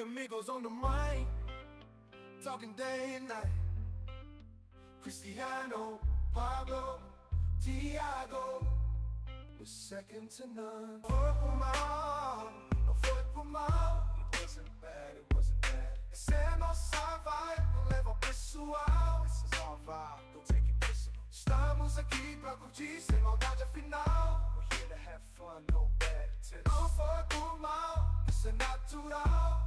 amigos on the mic, talking day and night. Cristiano, Pablo, Thiago, was second to none. Foi por mal. It wasn't bad, it wasn't bad. Essa é nossa vibe, leva ao pessoal. This is our vibe, don't take it personal. Estamos aqui pra curtir, sem maldade afinal. We're here to have fun, no bad intentions. Não foi por mal, isso é natural.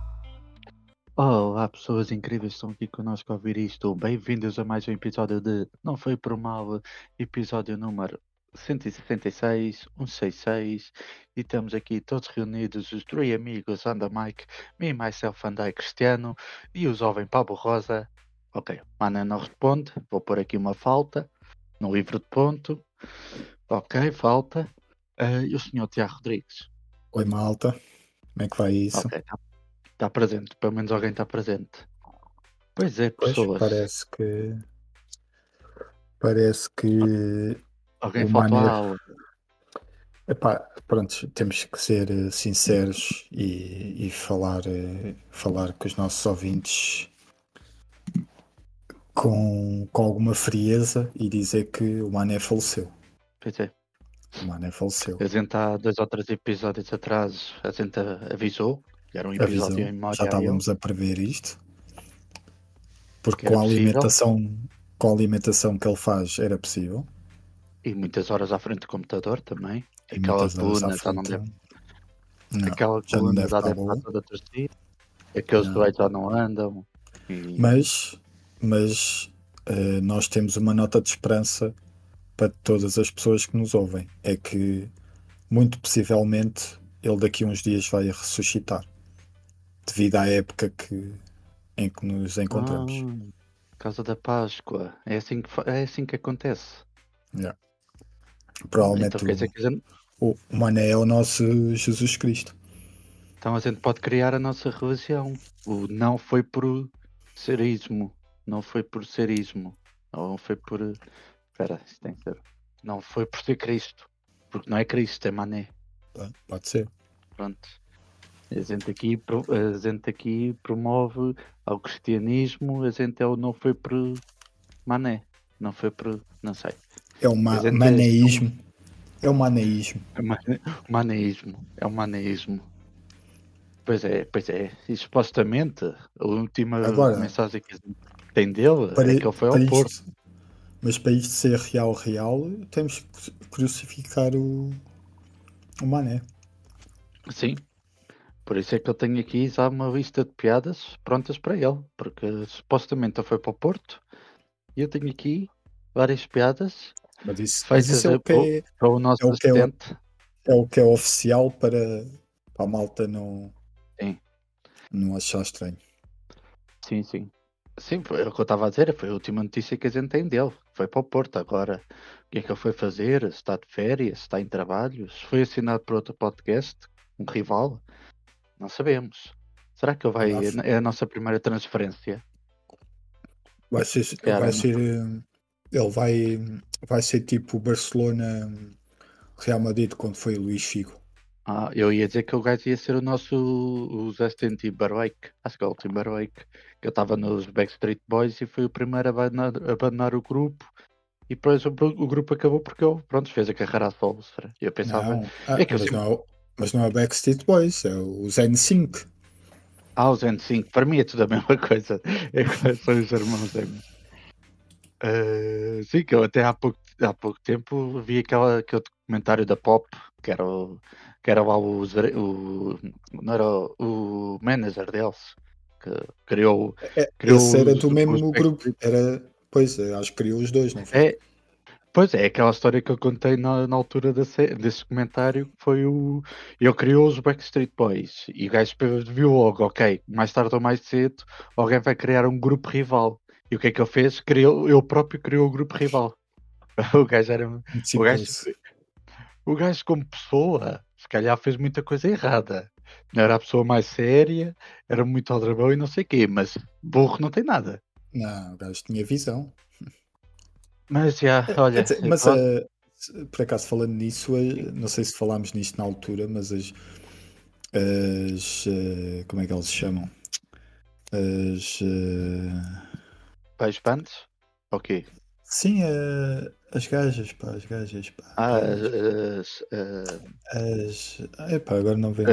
Olá pessoas incríveis que estão aqui connosco a ouvir isto. Bem-vindos a mais um episódio de Não Foi Por Mal, episódio número 166, 166, e estamos aqui todos reunidos, os três amigos, Anda Mike, me, myself, Andai Cristiano, e o jovem Pablo Rosa. Ok, Mana não responde, vou pôr aqui uma falta, no livro de ponto, ok, falta, e o senhor Tiago Rodrigues. Oi malta, como é que vai isso? Ok, está presente, pelo menos alguém está presente. Pois é, Pois, pessoas. parece que Alguém o faltou Mané... à aula. Epá, pronto, temos que ser sinceros e falar com os nossos ouvintes com alguma frieza e dizer que o Mané faleceu. Pois é. O Mané faleceu. A gente há 2 ou 3 episódios atrás, a gente avisou, que era um episódio em memória. Já estávamos a prever isto. Porque Que era com a possível. alimentação que ele faz era possível. E muitas horas à frente do computador também. E Aquela muitas horas coluna à já não frente. deve. Não, Aquela já não coluna deve já estar deve estar bom. toda torcida. Aqueles Não. dois já não andam. E... Mas nós temos uma nota de esperança para todas as pessoas que nos ouvem. É que, muito possivelmente, ele daqui a uns dias vai ressuscitar. Devido à época em que nos encontramos. Por causa da Páscoa. É assim que acontece. Yeah. Provavelmente Então quer dizer que a gente... o Mané é o nosso Jesus Cristo. Então a gente pode criar a nossa religião. O não foi por serismo. Não foi por serismo. Não foi por... Espera, isto tem que ser... Não foi por ser Cristo. Porque não é Cristo, é Mané. Pode ser. Pronto. A gente aqui promove ao cristianismo. A gente não foi por Mané. Não foi por... Não sei. É o maneísmo. É o maneísmo. É o maneísmo. Pois é. E supostamente a última mensagem que tem dele é que ele foi ao Porto. Mas para isto ser real, temos que crucificar o Mané. Sim. Por isso é que eu tenho aqui já uma lista de piadas prontas para ele. Porque supostamente ele foi para o Porto. E eu tenho aqui várias piadas mas isso feitas é o que para o nosso assistente. É o que é oficial para a malta não achar estranho. Sim. Sim, foi o que eu estava a dizer. Foi a última notícia que a gente tem dele. Foi para o Porto. Agora, o que é que ele foi fazer? Se está de férias? Se está em trabalho? Se foi assinado por outro podcast? Um rival? Não sabemos. Será que ele é a nossa primeira transferência? Vai ser tipo o Barcelona Real Madrid quando foi o Luís Figo. Eu ia dizer que o gajo ia ser o Justin Timberlake. Acho que é o Timberlake. Que eu estava nos Backstreet Boys e foi o primeiro a abandonar o grupo. E depois o grupo acabou porque ele, fez a carreira a solo. E eu pensava... mas não é Backstreet Boys, é os N5. Os N5. Para mim é tudo a mesma coisa. São os irmãos gêmeos. Sim, que eu até há pouco tempo vi aquele documentário da Pop, que era lá não era o manager deles, que criou esse era do mesmo grupo. Acho que criou os dois, não foi? Pois é, aquela história que eu contei na altura desse documentário, foi ele criou os Backstreet Boys, e o gajo viu logo, ok, mais tarde ou mais cedo, alguém vai criar um grupo rival. E o que é que ele fez? Ele próprio criou o grupo rival. O gajo era... O gajo como pessoa, se calhar fez muita coisa errada. Não era a pessoa mais séria, era muito aldrabão e não sei o quê, mas burro não tem nada. Não, o gajo tinha visão. Mas olha... por acaso falando nisso, não sei se falámos nisto na altura, mas como é que eles se chamam? As. Boys bands? Ok. Sim, as gajas, pá, as gajas, pá. Ah, Epá, agora não vem.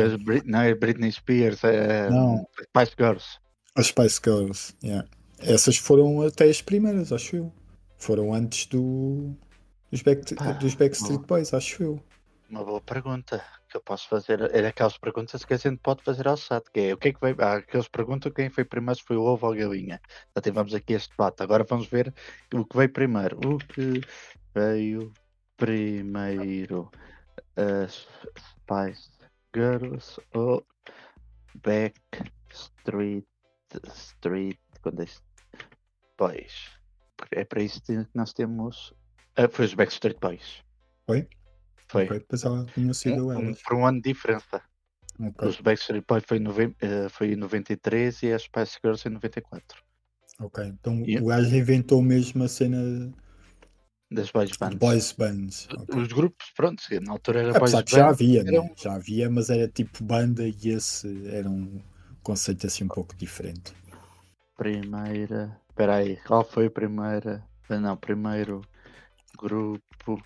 não é Britney Spears, é Não, Spice Girls. as Spice Girls, yeah. Essas foram até as primeiras, acho eu. Foram antes dos Pá, Backstreet Boys, acho eu. uma boa pergunta que eu posso fazer. É daquelas perguntas que a gente pode fazer ao SAT, que é o que é que veio. Aqueles perguntam quem foi primeiro, se foi o ovo ou a galinha. Já tivemos aqui este debate. Agora vamos ver o que veio primeiro. O que veio primeiro? As Spice Girls ou Backstreet Boys? É para isso que nós temos. Foi os Backstreet Boys. Foi? Foi. Ok, pensava que tinham sido elas. Por um ano de diferença. Ok, Os Backstreet Boys foi em 93 e as Spice Girls em 94. ok. Então E o gajo inventou mesmo a cena das boys de bands. boys bands. Ok. Os grupos, pronto, na altura era boys Apesar que já band. havia, Eram né? Já havia, mas era tipo banda e esse era um conceito assim um pouco diferente. primeira. Espera aí, qual foi a primeira? Não, primeiro grupo.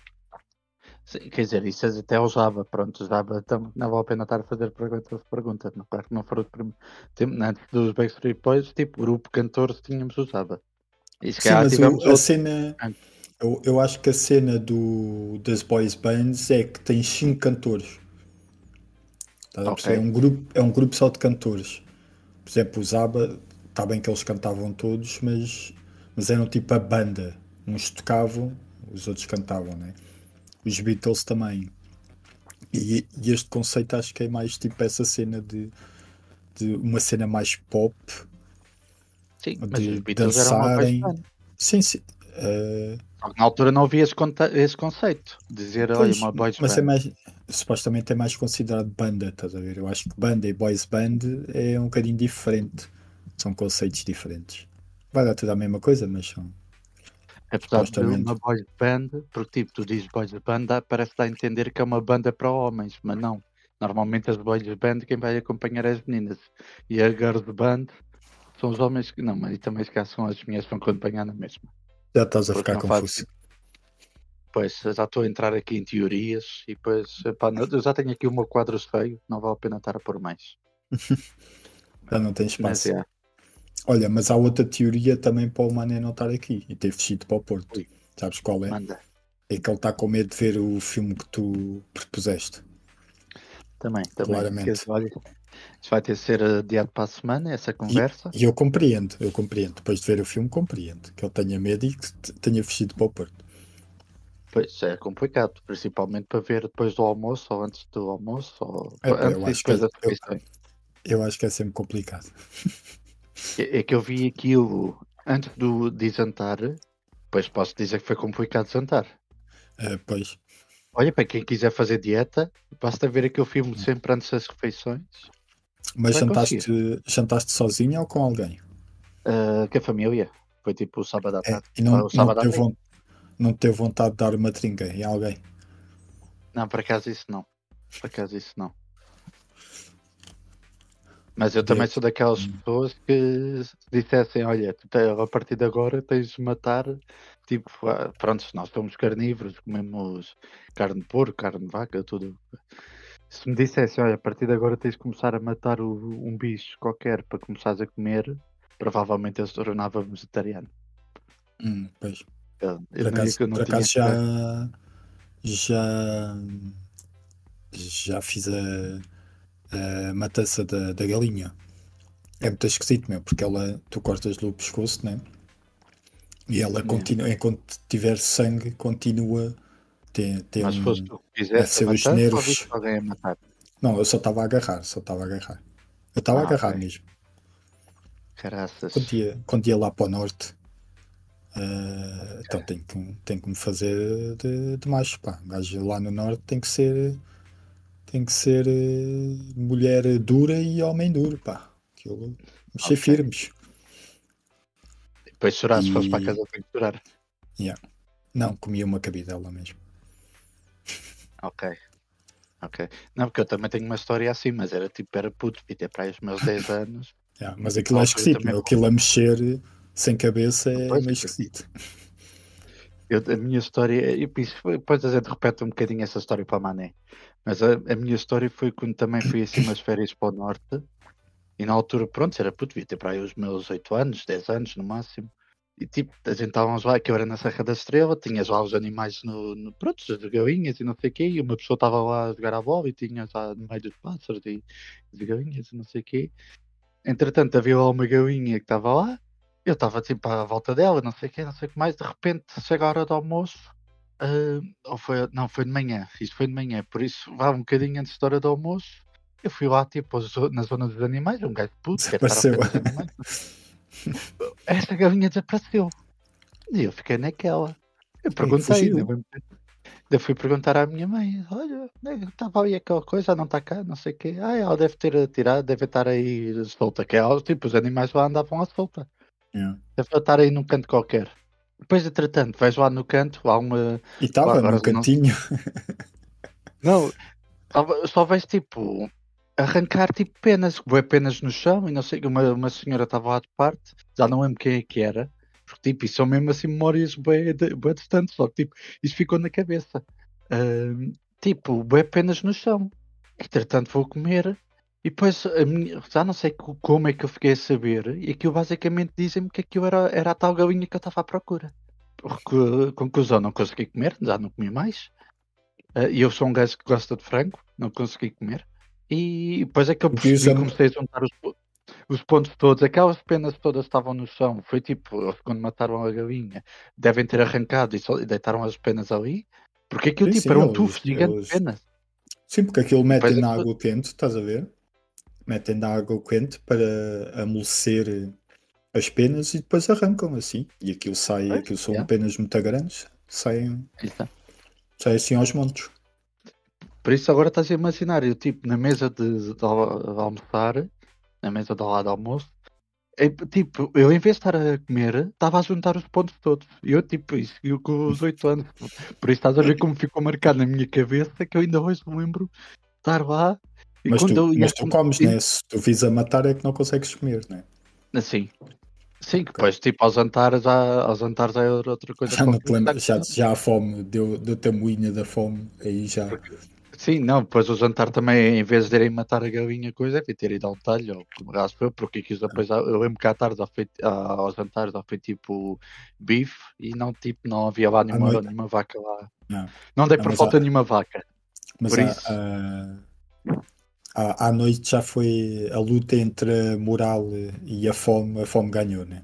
Sim, quer dizer, isso até usava, pronto, usava, não vale a pena estar a fazer perguntas, não, claro que não foram os primeiros. Antes dos Backstreet Boys, tipo, grupo cantor tínhamos usava. E se Sim, calhar mas tivemos a outro. cena, eu acho que a cena das boys bands é que tem 5 cantores. Estás a Ok, perceber? É um grupo só de cantores. Por exemplo, os ABBA, está bem que eles cantavam todos, mas eram tipo a banda. Uns tocavam, os outros cantavam, né? Os Beatles também. E este conceito acho que é mais tipo essa cena de uma cena mais pop, sim, mas os de Beatles eram uma boys dançarem. band. Sim, sim. Só que na altura não havia esse conceito. Dizer, olha, Pois, uma boys mas é band. mais. Supostamente é mais considerado banda, estás a ver? Eu acho que banda e boys band é um bocadinho diferente. São conceitos diferentes. Vai dar tudo a mesma coisa, mas são. Apesar de uma Supostamente. boys band, porque tipo, tu dizes boys band, parece dar a entender que é uma banda para homens, mas não. Normalmente as boys band quem vai acompanhar é as meninas. E a girls band são os homens que. Não, mas e também se calhar são as minhas que vão acompanhar na mesma. Já estás a Porque ficar não faz confuso. Pois, já estou a entrar aqui em teorias e depois, epá, eu já tenho aqui o meu quadro feio, não vale a pena estar a pôr mais. Já não tem Mas espaço. é, Olha, mas há outra teoria também para o Mané não estar aqui e ter fugido para o Porto. ui, Sabes qual é? manda. É que ele está com medo de ver o filme que tu propuseste. Também. Que, Claramente. olha, isso vai ter de ser adiado para a semana, essa conversa. E eu compreendo, eu compreendo. Depois de ver o filme, compreendo que ele tenha medo e que tenha fugido para o Porto. Pois é complicado, principalmente para ver depois do almoço ou antes do almoço, ou Epá, antes e depois das refeições. eu acho que é sempre complicado. É que eu vi aquilo antes de jantar, pois posso dizer que foi complicado jantar. Pois. Olha, para quem quiser fazer dieta, basta ver aquele filme sempre antes das refeições, Mas vai conseguir. jantaste sozinho ou com alguém? Com a família, foi tipo o sábado à É, tarde. e O sábado à noite. não te deu vontade de dar uma trinca em alguém? Não, por acaso isso não. Por acaso isso não. Mas eu também Direto. sou daquelas pessoas que se dissessem, olha, a partir de agora tens de matar, tipo, pronto, nós somos carnívoros, comemos carne de porco, carne de vaca, tudo. Se me dissessem, olha, a partir de agora tens de começar a matar um bicho qualquer para começares a comer, provavelmente eu se tornava vegetariano. Pois. Eu não Por tinha acaso já, já fiz a matança da galinha. É muito esquisito, meu, porque tu cortas-lhe o pescoço, né? E ela continua, enquanto tiver sangue, continua. Mas foste tu que Deve fizeste a ser os matança ou viste nervos. alguém a matar? Não, eu só estava a agarrar, só estava a agarrar. Eu estava a Ah, agarrar ok. mesmo. Caraças. Quando ia lá para o norte, então tem que me fazer de macho, pá. Um gajo lá no norte tem que ser mulher dura e homem duro, pá. Aquilo, mexer Ok. firmes. Depois chorar, se fores para a E, casa, tem que chorar. yeah. Não, comia uma cabidela mesmo. Ok, ok. Não, porque eu também tenho uma história assim, mas era tipo, era puto, devia ter para aí os meus 10 anos. Mas Na aquilo é altura esquisito, também. meu. Aquilo a mexer sem cabeça é Pois, meio esquisito. a minha história, e depois a gente repete um bocadinho essa história para a Mané. Mas a minha história foi quando também fui assim umas férias para o norte. E na altura, pronto, era puto, devia ter para aí os meus 8 anos, 10 anos no máximo. E tipo, a gente estávamos lá, que eu era na Serra da Estrela, tinhas lá os animais pronto, as galinhas e não sei o quê, e uma pessoa estava lá a jogar a bola e tinha lá no meio dos pássaros e de galinhas e não sei o quê. Entretanto, havia lá uma galinha que estava lá, eu estava tipo à volta dela, não sei o quê, não sei o que mais, de repente chega a hora do almoço, ou foi, não, foi de manhã, isto foi de manhã, por isso vá um bocadinho antes da hora do almoço. Eu fui lá, tipo, na zona dos animais, um gajo puto, quer estar ao pé Desapareceu. dos animais. Essa galinha desapareceu. E eu fiquei naquela. Eu Como que perguntei, fugiu? ainda fui perguntar à minha mãe: olha, estava ali aquela coisa, não está cá, não sei o quê. Ah, ela deve ter tirado, deve estar aí solta. Que ela, tipo, os animais lá andavam à solta. Yeah. Deve estar aí num canto qualquer. Depois, entretanto, vais lá no canto, há uma. E estava Agora num não. cantinho. Não, só vais tipo arrancar tipo penas, bué penas no chão e não sei, uma senhora estava lá de parte, já não lembro quem é que era, porque tipo, isso são mesmo assim memórias bué distantes, só que tipo, isso ficou na cabeça. Tipo, bué penas no chão. Entretanto vou comer e depois já não sei como é que eu fiquei a saber, e aquilo basicamente dizem-me que aquilo era a tal galinha que eu estava à procura. Conclusão, não consegui comer, já não comi mais. E eu sou um gajo que gosta de frango, não consegui comer. E depois é que eu percebi, Diz-me, comecei a juntar os pontos todos, aquelas penas todas estavam no chão. Foi tipo, eles quando mataram a galinha, devem ter arrancado e deitaram as penas ali, porque aquilo sim, tipo sim, era um tufo gigante de eles. penas. Sim, porque aquilo E depois metem é na que água quente, estás a ver? Metem na água quente para amolecer as penas e depois arrancam assim. E aquilo sai, pois, aquilo são yeah, penas muito grandes, isso. sai assim aos montes. Por isso agora estás a imaginar, eu tipo, na mesa de almoçar, na mesa do lado do almoço, tipo, eu em vez de estar a comer, estava a juntar os pontos todos. E eu, tipo, isso, eu com os 8 anos. Por isso estás a ver como ficou marcado na minha cabeça, que eu ainda hoje me lembro de estar lá. E Mas quando tu, eu ia mas tu comes, né? Se tu vis a matar é que não consegues comer, né? assim, sim, que Ok. depois, tipo, ao jantar já é outra coisa Já não te qualquer que está lembro, combinado. já a fome, deu-te a moinha da fome, aí já. Sim, não, depois o jantar também, em vez de irem matar a galinha, coisa, é ter ido ao talho, ou como raso foi, porque aquilo depois, eu lembro que à tarde, ao jantar, já foi tipo bife, e não, tipo, não havia lá À noite, nenhuma vaca lá. não. Não dei Não, por falta nenhuma vaca, mas por isso, à noite já foi a luta entre a moral e a fome ganhou, né?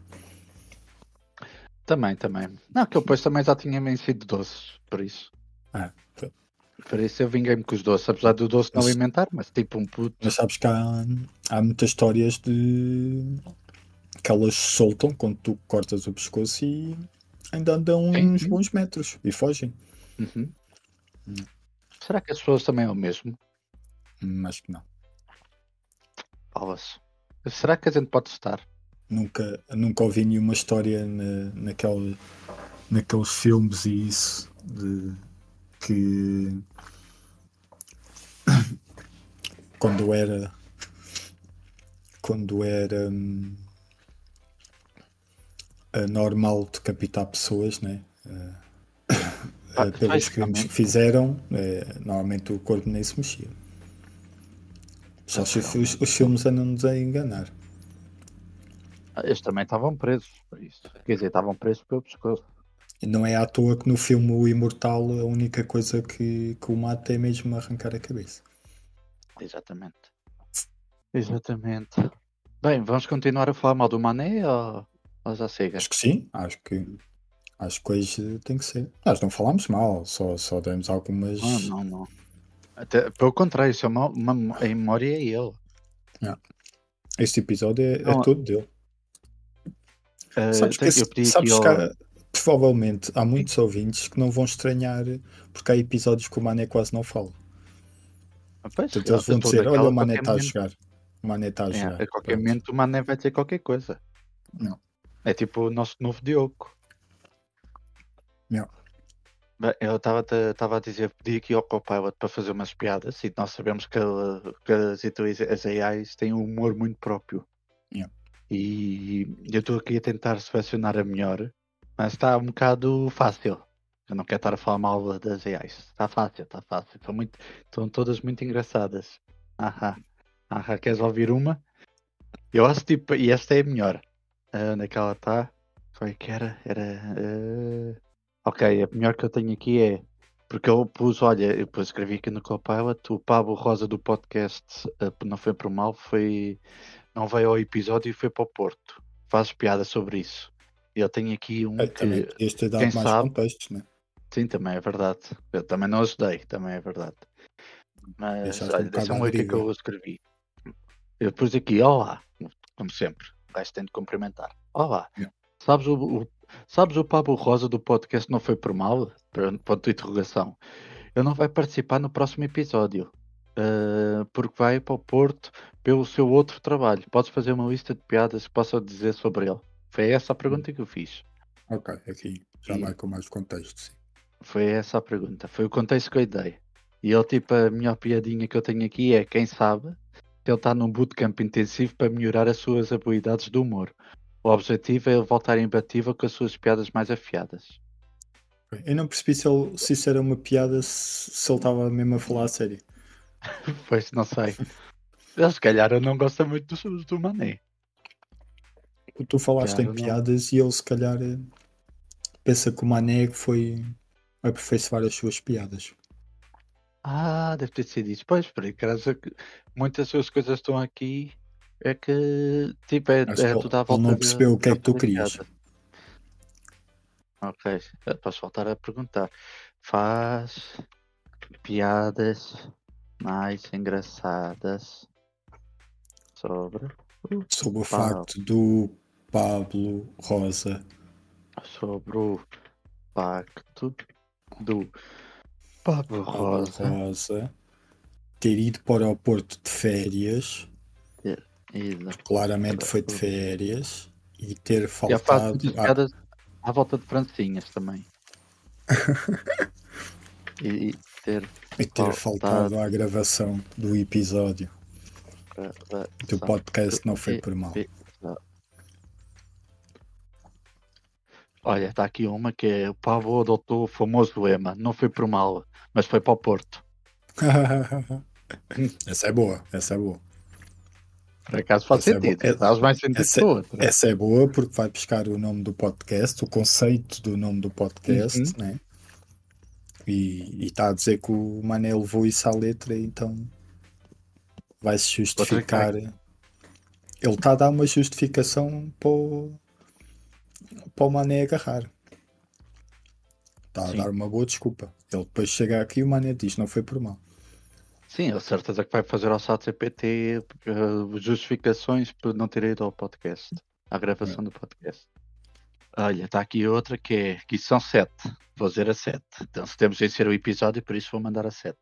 também. Não, que eu depois também já tinha vencido doces, por isso. Ah, pronto. Por isso eu vinguei-me com os doces, apesar do doce não mas, alimentar, mas tipo um mas puto. sabes que há muitas histórias de que elas soltam quando tu cortas o pescoço e ainda andam Sim, uns sim. bons metros e fogem. Uhum. Será que as pessoas também é o mesmo? Acho que não. Fala-se. Será que a gente pode estar? Nunca ouvi nenhuma história naqueles filmes e isso de que quando era quando era normal decapitar pessoas, né? Pelos Pois, crimes que realmente. fizeram, normalmente o corpo nem se mexia. Só Pois, se realmente. os filmes andam-nos a enganar. Eles também estavam presos, por isso. Quer dizer, estavam presos pelo pescoço. E não é à toa que no filme O Imortal a única coisa que o mata é mesmo arrancar a cabeça. Exatamente. Exatamente. Bem, vamos continuar a falar mal do Mané ou já chega? Acho que sim, acho que hoje tem que ser. Nós não falámos mal, só demos Ah, algumas. não. Até, pelo contrário, isso é a memória é ele. Yeah. Este episódio é Não, todo dele. eu pedi aqui Sabes que ao. provavelmente há muitos ouvintes que não vão estranhar porque há episódios que o Mané quase não fala. Pois, Portanto, eu eles vão estou dizer: Olha, naquela o a Mané qualquer está a momento. jogar. O Mané está a jogar. A qualquer Pronto. momento o Mané vai dizer qualquer coisa. Não. É tipo o nosso novo Diogo. Não. Bem, eu estava a dizer, pedi aqui ao Copilot para fazer umas piadas e nós sabemos que as AIs têm um humor muito próprio. Yeah. E eu estou aqui a tentar selecionar a melhor, mas está um bocado fácil. Eu não quero estar a falar mal das AIs. Está fácil, está fácil. Estão todas muito engraçadas. Queres ouvir uma? Eu acho tipo, e esta é a melhor. Onde é que ela está? Qual é que era? Ok, a melhor que eu tenho aqui é. Porque eu pus, olha, eu depois escrevi aqui no Copilot, o Pablo Rosa do podcast não foi por mal, não veio ao episódio e foi para o Porto. Faz piada sobre isso. Eu tenho aqui um Também que, podias ter quem dado mais sabe, contextos, né? sim, também é verdade. Eu também não ajudei, também é verdade. Mas, Deixaste um olha, bocado deixa-me à ver o que é que deriva. eu escrevi. Eu pus aqui, olá, como sempre, o gajo tem de cumprimentar. Olá, Yeah. sabes o Pablo Rosa do podcast Não Foi Por Mal? Ponto de interrogação. Ele não vai participar no próximo episódio, porque vai para o Porto pelo seu outro trabalho. Podes fazer uma lista de piadas que possa dizer sobre ele? Foi essa a pergunta que eu fiz. Ok, aqui já E vai com mais contexto, sim. foi essa a pergunta. Foi o contexto que eu dei. E ele, tipo, a melhor piadinha que eu tenho aqui é, quem sabe, ele está num bootcamp intensivo para melhorar as suas habilidades de humor. O objetivo é ele voltar imbatível com as suas piadas mais afiadas. Eu não percebi se isso era uma piada, se ele estava mesmo a falar a sério. Pois, não sei. Ele, se calhar, eu não gosto muito do Mané. Tu falaste em Calhar, eu não... piadas e ele se calhar pensa que o Mané foi aperfeiçoar as suas piadas. Deve ter sido isso. Pois, por acaso, muitas das coisas estão aqui é que, tipo, Acho que é tudo à ele volta não de percebeu o que é que tu fazer querias. piada. Ok, posso voltar a perguntar. Faz piadas mais engraçadas sobre Sobre o Pablo, facto do Pablo Rosa sobre o pacto do Pablo Pablo Rosa Rosa ter ido para o Porto de férias, ter ido claramente para foi de o... férias, e ter Eu faço faltado muitas piadas à volta de francinhas também. E ter e ter faltado à gravação do episódio do podcast Não Foi Por Mal. Olha, está aqui uma que é o Pablo adotou o famoso lema, não foi por mal, mas foi para o Porto. Essa é boa, essa é boa. Por acaso faz Essa é boa. sentido, faz mais sentido que a outra. Essa é boa porque vai buscar o nome do podcast, o conceito do nome do podcast, né? E está a dizer que o Mané levou isso à letra, então vai-se justificar. Ele está a dar uma justificação para o Mané agarrar. Está a dar uma boa desculpa. Ele depois chega aqui e o Mané diz: não foi por mal. Sim, a certeza que vai fazer ao ChatGPT justificações por não ter ido ao podcast, à gravação do podcast. Olha, está aqui outra que são 7. Vou dizer a 7. Então, se temos de ser o episódio, por isso vou mandar a 7.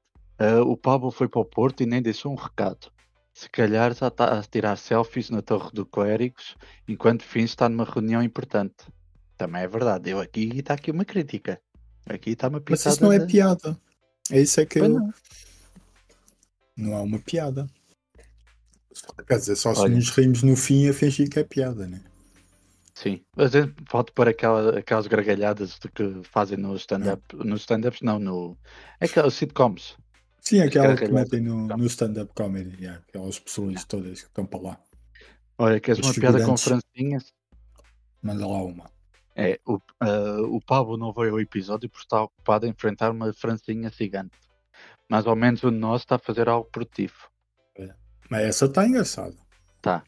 O Pablo foi para o Porto e nem deixou um recado. Se calhar já está a tirar selfies na Torre do Clérigos, enquanto Fins está numa reunião importante. Também é verdade. Está aqui uma crítica. Aqui está uma pitada. Mas isso não é piada. É isso é que Pois eu... não. Não é uma piada. Quer dizer, só se nos rimos no fim a fingir que é piada, né? Sim, a gente pode pôr aquelas gargalhadas de que fazem no stand-up. Nos stand-ups não, aquelas sitcoms. Sim, aquela que metem no stand-up comedy, aquelas pessoas todas que estão para lá. Olha, queres Os uma piada com figurantes. francinhas? Manda lá uma. O Pablo não veio ao episódio porque está ocupado a enfrentar uma francinha gigante. Mais ou menos o nosso está a fazer algo produtivo. Mas essa está engraçada. Tá.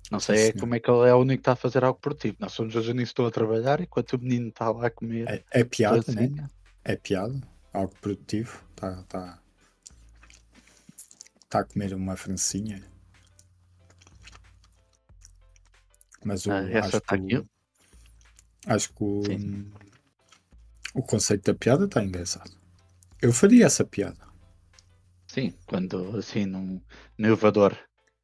Não sei como é que ele é o único que está a fazer algo produtivo. Nós somos hoje nisso, estou a trabalhar enquanto o menino está lá a comer. É piada, francinha. né? É piada. Algo produtivo. Está a comer uma francinha. Mas acho que o conceito da piada está engraçado. Eu faria essa piada. Sim, quando assim num elevador,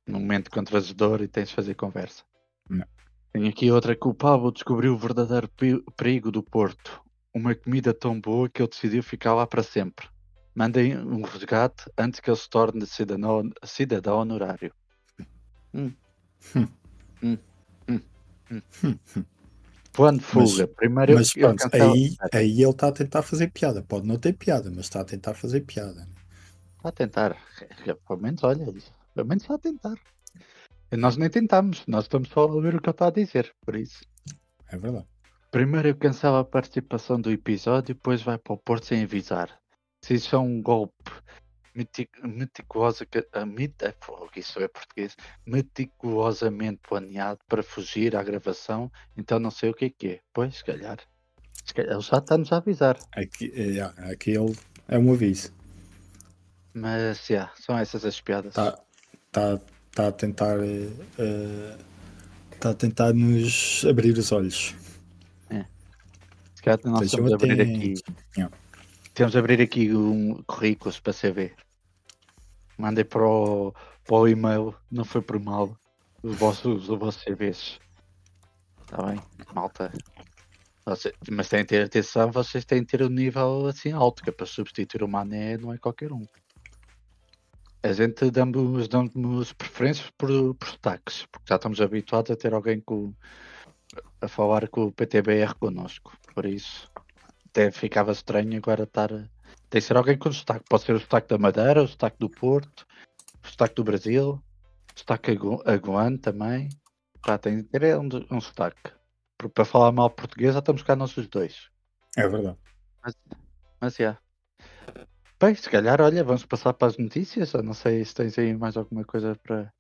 num momento constrangedor e tens de fazer conversa. Não. Tenho aqui outra que o Pablo descobriu o verdadeiro perigo do Porto. Uma comida tão boa que ele decidiu ficar lá para sempre. Mandem um resgate antes que ele se torne cidadão honorário. Hum, hum, hum. Plano de Mas, fuga. Primeiro mas eu pronto, cancelo. aí ele está a tentar fazer piada. Pode não ter piada, mas está a tentar fazer piada. Está a tentar. Pelo menos, olha isso. Pelo menos está a tentar. E nós nem tentamos. Nós estamos só a ver o que ele está a dizer. Por isso. É verdade. Primeiro eu cancelo a participação do episódio, depois vai para o Porto sem avisar. Se isso é um golpe meticuloso, isso é português, meticulosamente planeado para fugir à gravação, então não sei o que é. Pois, se calhar ele já está-nos a avisar. Aqui ele é um aviso. Mas, são essas as piadas. Está a tentar. Está a tentar nos abrir os olhos. Se calhar nós Estejam temos de abrir atentos. aqui. Temos de abrir aqui currículos para CV. Mandei para o e-mail, não foi por mal. Os vossos CVs. Está bem, malta. Mas têm de ter atenção, vocês têm de ter um nível assim alto, que é para substituir o Mané não é qualquer um. A gente damos preferências por sotaques, porque já estamos habituados a ter alguém a falar com o PTBR connosco. Por isso, até ficava estranho agora estar. Tem que ser alguém com sotaque. Pode ser o sotaque da Madeira, o sotaque do Porto, o sotaque do Brasil, o sotaque aguano também. Pá, tem de ter um sotaque. Porque para falar mal português já estamos cá nós os dois. É verdade. Mas bem, se calhar, olha, vamos passar para as notícias. Eu não sei se tens aí mais alguma coisa para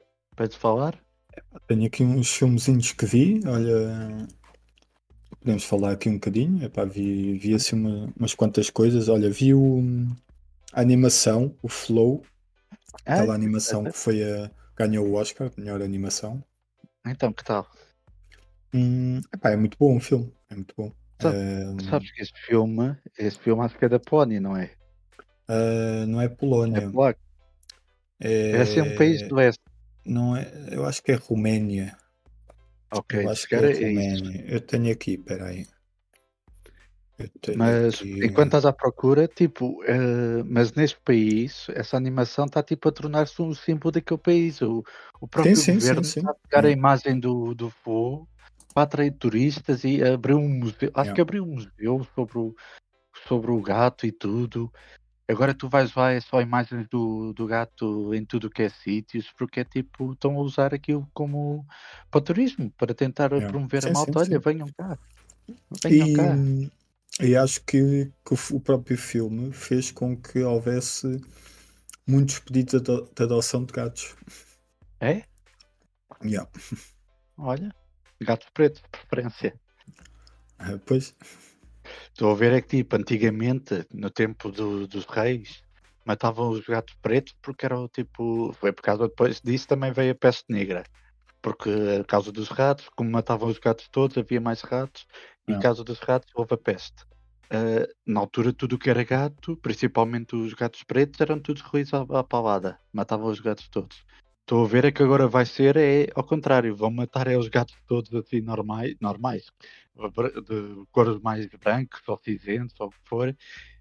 te falar. Tenho aqui uns filmezinhos que vi. Olha, podemos falar aqui um bocadinho. Epá, vi assim umas quantas coisas. Olha, vi a animação, o Flow, aquela animação que ganhou o Oscar de melhor animação. Então, que tal? Epá, é muito bom o filme. É muito bom. Sabes que esse filme acho que é da Polónia, não é? Não é Polónia. É polaco. É assim um país do leste. Não é, eu acho que é Roménia. Ok, Eu acho se que é calhar é isso. Roménia. Eu tenho aqui, peraí. Mas enquanto estás à procura, tipo, mas neste país, essa animação está tipo a tornar-se um símbolo daquele país. O próprio Sim. governo está a pegar a imagem do voo para atrair turistas e abriu um museu. Acho que abriu um museu sobre o gato e tudo. Agora tu vais lá, é só imagens do gato em tudo que é sítios, porque é tipo, estão a usar aquilo como para o turismo, para tentar promover a malta. Olha, venham cá. Venham cá. E acho que o próprio filme fez com que houvesse muitos pedidos de adoção de gatos. É? Yeah. Olha, gatos pretos, de preferência. Pois. Estou a ver é que tipo, antigamente, no tempo dos reis, matavam os gatos pretos porque era o tipo. Foi por causa depois disso também veio a peste negra. Porque a causa dos ratos, como matavam os gatos todos, havia mais ratos, e a causa dos ratos houve a peste. Na altura, tudo o que era gato, principalmente os gatos pretos, eram todos ruídos à palada. Matavam os gatos todos. Estou a ver é que agora vai ser ao contrário, vão matar os gatos todos assim normais, de cores mais brancos ou cinzentos ou o que for,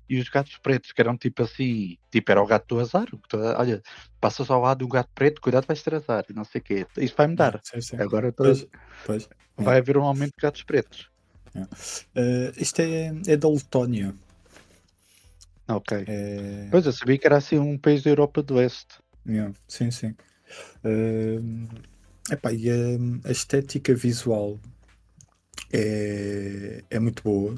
e os gatos pretos, que eram tipo assim, tipo era o gato do azar. Olha, passas ao lado de um gato preto, cuidado, vais ter azar, e não sei o quê. Isso vai mudar. Sim. Agora Pois. vai haver um aumento de gatos pretos. Isto é da Letónia. Ok. Pois, eu sabia que era assim um país da Europa do Oeste. Sim. Epá, e a estética visual é muito boa.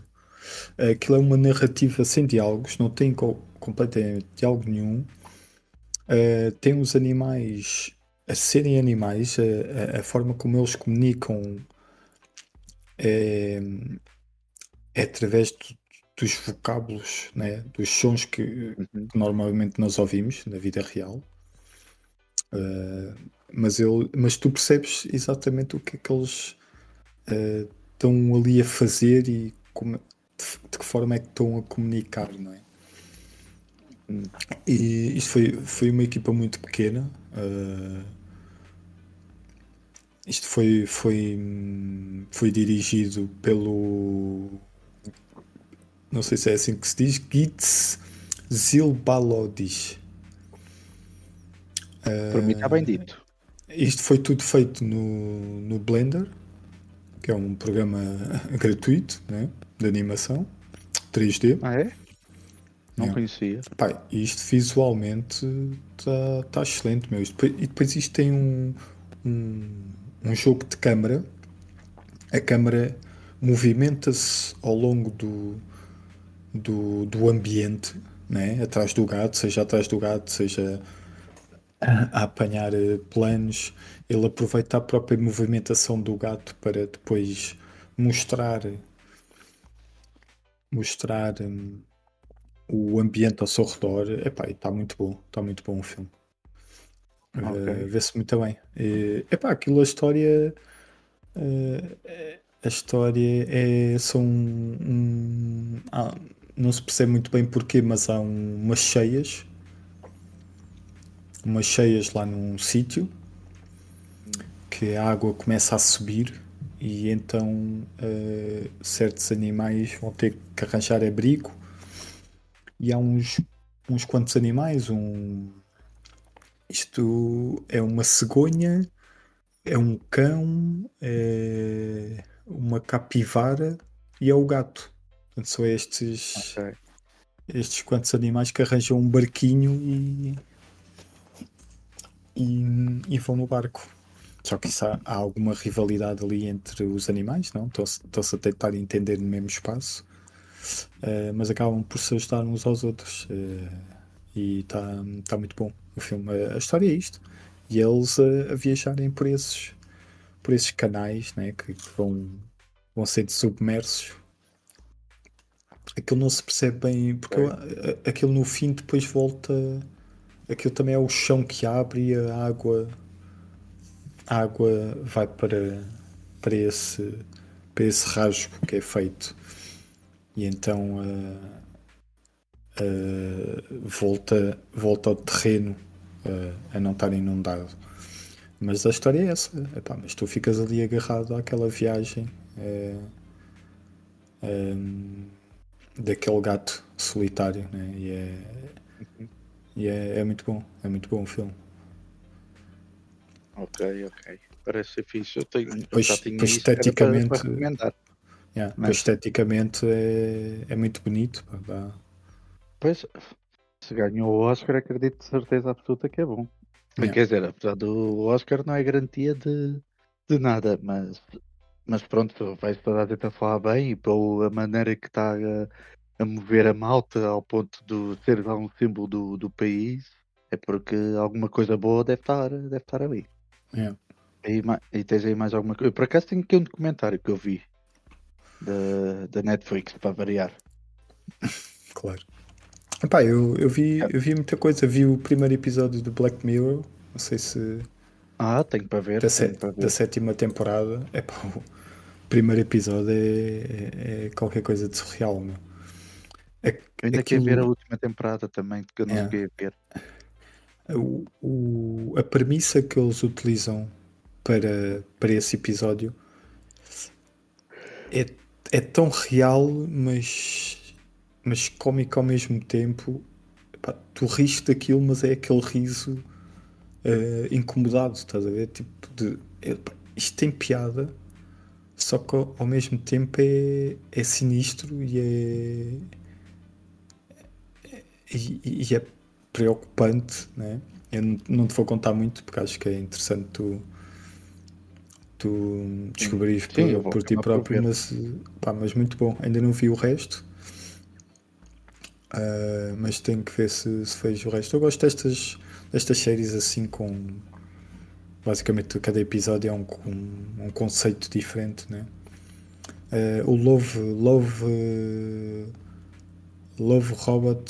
Aquilo é uma narrativa sem diálogos, não tem completamente diálogo nenhum. Tem os animais a serem animais, a forma como eles comunicam é através dos vocábulos, né? Dos sons que normalmente nós ouvimos na vida real. Mas tu percebes exatamente o que é que eles estão ali a fazer e de que forma é que estão a comunicar, não é? E isto foi uma equipa muito pequena. Isto foi dirigido pelo, não sei se é assim que se diz, Gitz Zilbalodis. Por mim está bem dito. Isto foi tudo feito no Blender, que é um programa gratuito, né, de animação 3D. Ah, é? Não Yeah. conhecia. Pá, isto visualmente está excelente, meu. E depois isto tem um jogo de câmara. A câmara movimenta-se ao longo do ambiente, né? Atrás do gato, seja atrás do gato, seja a apanhar planos. Ele aproveita a própria movimentação do gato para depois mostrar o ambiente ao seu redor. Epá, está muito bom o filme. Ok. Vê-se muito bem. Epá, aquilo a história são não se percebe muito bem porquê, mas há umas cheias lá num sítio que a água começa a subir e então certos animais vão ter que arranjar abrigo e há uns quantos animais, isto é uma cegonha, é um cão, é uma capivara e é o gato. Portanto, são Ok. estes quantos animais que arranjam um barquinho e vão no barco. Só que isso há alguma rivalidade ali entre os animais, não? Estão-se a tentar entender no mesmo espaço, mas acabam por se ajudar uns aos outros. E está muito bom o filme. A história é isto. E eles a viajarem por esses canais, né, que vão sendo submersos. Aquilo não se percebe bem, porque Ok. aquilo no fim depois volta. Aquilo também é o chão que abre e a água vai para para esse rasgo que é feito. E então volta ao terreno a não estar inundado. Mas a história é essa. Epá, mas tu ficas ali agarrado àquela viagem daquele gato solitário, né? Uhum. É muito bom. É muito bom o filme. Ok, ok. Parece ser fixe. Eu já Pois, tinha pois isso que era para esteticamente, recomendar. yeah, pois Mas, esteticamente é muito bonito. Pá, pois, se ganhou o Oscar, acredito de certeza absoluta que é bom. yeah, Quer dizer, apesar do Oscar, não é garantia de nada, mas pronto, vai toda a gente a falar bem e pela maneira que está a mover a malta ao ponto de ser lá um símbolo do país, é porque alguma coisa boa deve estar ali. yeah, E tens aí mais alguma coisa? Eu, por acaso tenho aqui um documentário que eu vi da Netflix para variar. claro. Epá, eu vi muita coisa. Vi o primeiro episódio do Black Mirror. Não sei se Ah, tenho para ver, tenho para da ver. sétima temporada. Epá, o primeiro episódio é qualquer coisa de surreal, meu. Eu ainda quero ver a Aquilo, última temporada também, que eu não é, cheguei a ver. a premissa que eles utilizam para esse episódio é, é tão real, mas cómico ao mesmo tempo. Epá, tu rires daquilo, mas é aquele riso incomodado, estás a ver? Tipo epá, isto tem piada, só que ao mesmo tempo é sinistro e é preocupante, né? Eu não te vou contar muito porque acho que é interessante tu Sim, descobrires sim, eu vou por ti acabar por próprio, ver. mas muito bom. Ainda não vi o resto, mas tenho que ver se vejo o resto. Eu gosto destas séries assim com basicamente cada episódio é um conceito diferente, né? O Love Robot,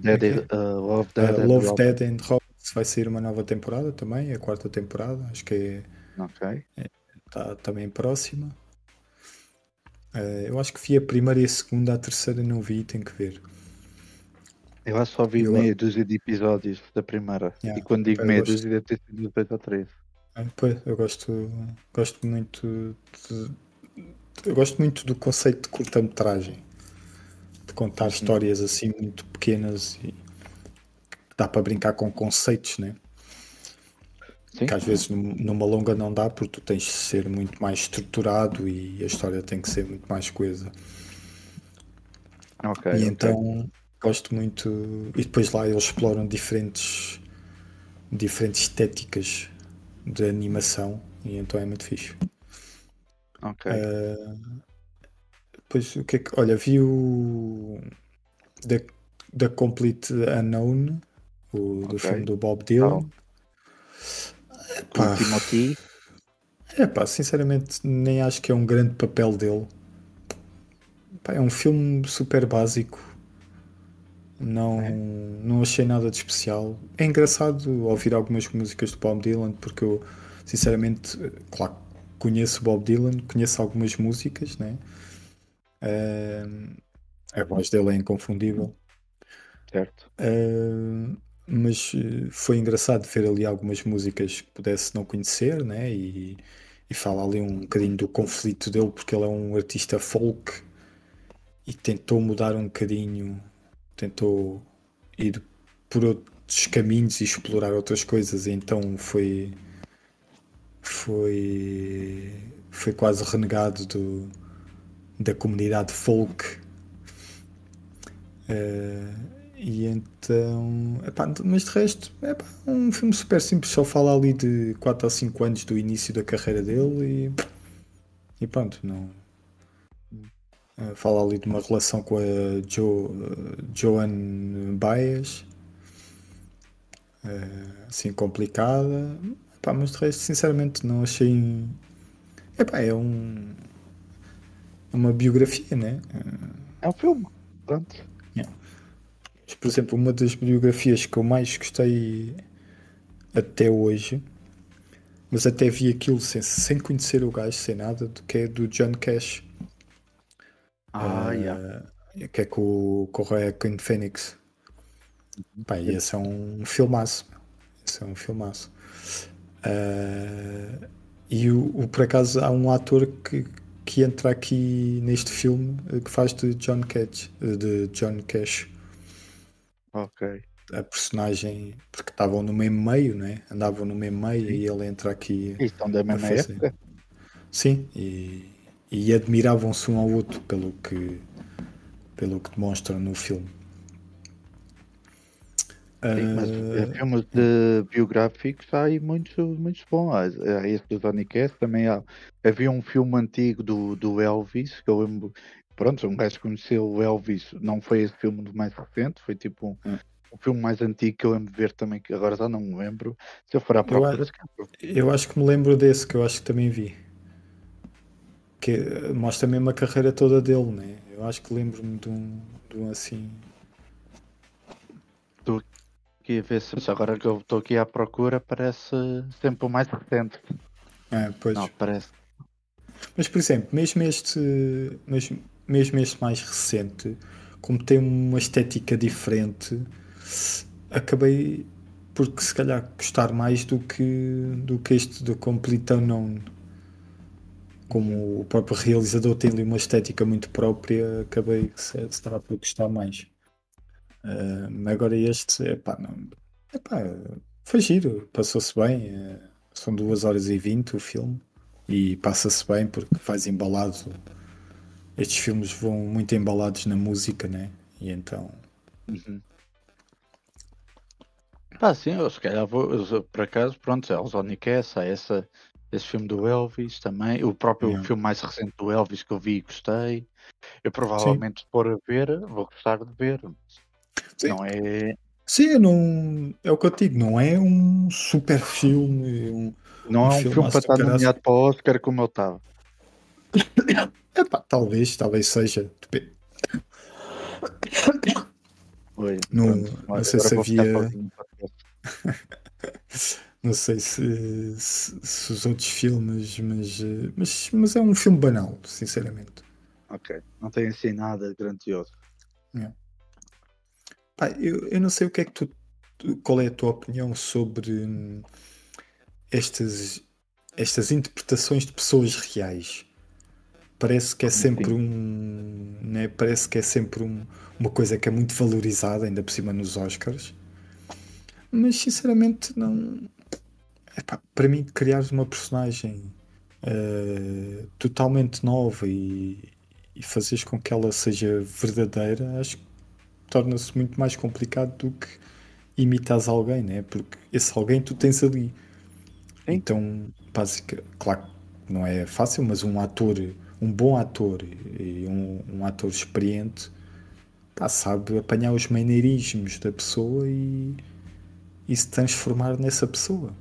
como é que é? Love Dead and Love, Robot. Dead and Robots vai sair uma nova temporada também, a quarta temporada, acho que Ok. está também próxima. Eu acho que vi a primeira e a segunda, a terceira não vi, tenho que ver. Eu acho que só vi Eu, meia dúzia de episódios da primeira. E yeah, quando digo pá, eu meia gosto, dúzia, deve ter sido dois ou três. pois, gosto muito eu gosto muito do conceito de curta-metragem, de contar Uhum. histórias assim muito pequenas e dá para brincar com conceitos, né? Sim? que às vezes numa longa não dá porque tu tens de ser muito mais estruturado e a história tem que ser muito mais coesa. Ok, E ok. então gosto muito. E depois lá eles exploram diferentes estéticas de animação e então é muito fixe. Ok, Depois o que é que. Olha, vi o da, da Complete Unknown, do ok. filme do Bob Tal. Dylan. Com o Pá, Timothy. sinceramente nem acho que é um grande papel dele. Pá, é um filme super básico. Não, É? não achei nada de especial. É engraçado ouvir algumas músicas do Bob Dylan, porque eu, sinceramente, claro, conheço Bob Dylan, conheço algumas músicas, né? A voz dele é inconfundível. Certo. Mas foi engraçado ver ali algumas músicas que pudesse não conhecer, né? E fala ali um bocadinho do conflito dele, porque ele é um artista folk e tentou mudar um bocadinho, tentou ir por outros caminhos e explorar outras coisas, e então foi, foi quase renegado da comunidade folk. E então, epá, mas de resto, é um filme super simples, só fala ali de 4 ou 5 anos do início da carreira dele e pronto, não. Fala ali de uma relação com a Joan Baez, assim complicada. Epá, mas de resto, sinceramente, não achei. Epá, é uma biografia, né? É um filme. Pronto. Yeah. Mas, por exemplo, uma das biografias que eu mais gostei até hoje, mas até vi aquilo sem conhecer o gajo, sem nada, que é do John Cash, Yeah. que é com o Joaquin Phoenix. Pá, e esse é um filmaço. Esse é um filmaço. E por acaso há um ator que entra aqui neste filme que faz de John Cash, Ok. a personagem, porque estavam no mesmo meio, né? Andavam no mesmo meio Sim. e ele entra aqui E estão da a mesma fazer. época. Sim, e admiravam-se um ao outro pelo que demonstram no filme. Sim, mas Ah, filmes yeah. de biográficos há aí muitos bons. Há esse do Johnny Cash, também havia um filme antigo do Elvis, que eu lembro. Pronto, um gajo que conheceu o Elvis, não foi esse filme do mais recente, foi tipo um filme mais antigo que eu lembro de ver também, que agora já não me lembro. Se eu for à Eu, procura, se calhar. eu acho que me lembro desse, que eu acho que também vi. Que mostra mesmo a carreira toda dele, né? Eu acho que lembro-me de um assim. Estou aqui a ver se agora que eu estou aqui à procura, parece sempre o mais recente. Não, Pois. parece. Mas, por exemplo, mesmo este mais recente, como tem uma estética diferente, acabei por se calhar gostar mais do que este do Complete Unknown. Uhum. Como o próprio realizador tem ali uma estética muito própria, acabei que se estava por gostar mais. Agora este, epá, não, epá, foi giro, passou-se bem. São 2 horas e 20 o filme e passa-se bem porque faz embalado. Estes filmes vão muito embalados na música, né? E então, Uhum. Pá, sim, eu se calhar vou, por acaso, pronto, há o Johnny Cash, há esse filme do Elvis também, o próprio yeah. filme mais recente do Elvis que eu vi e gostei. Eu Sim, provavelmente, se for a ver, vou gostar de ver. sim, Não é, sim, não, é o que eu digo, não é um super filme, um não é um filme para filmaço do estar caraças. nomeado para o Oscar como eu estava. Epá, talvez seja. Oi, Não, pronto, não sei agora se vou ficar havia. sozinho no podcast. Não sei se os outros filmes, mas é um filme banal, sinceramente. Ok, não tem assim nada grandioso. Yeah. Pá, eu não sei o que é que qual é a tua opinião sobre estas, estas interpretações de pessoas reais. Parece que é Como sempre assim? né? Parece que é sempre uma coisa que é muito valorizada, ainda por cima nos Oscars. Mas sinceramente não. epá, para mim, criares uma personagem totalmente nova e fazeres com que ela seja verdadeira, acho que torna-se muito mais complicado do que imitas alguém, né? Porque esse alguém tu tens ali. Sim, Então, claro que não é fácil, mas um ator, um bom ator e um ator experiente, pá, sabe apanhar os maneirismos da pessoa e se transformar nessa pessoa.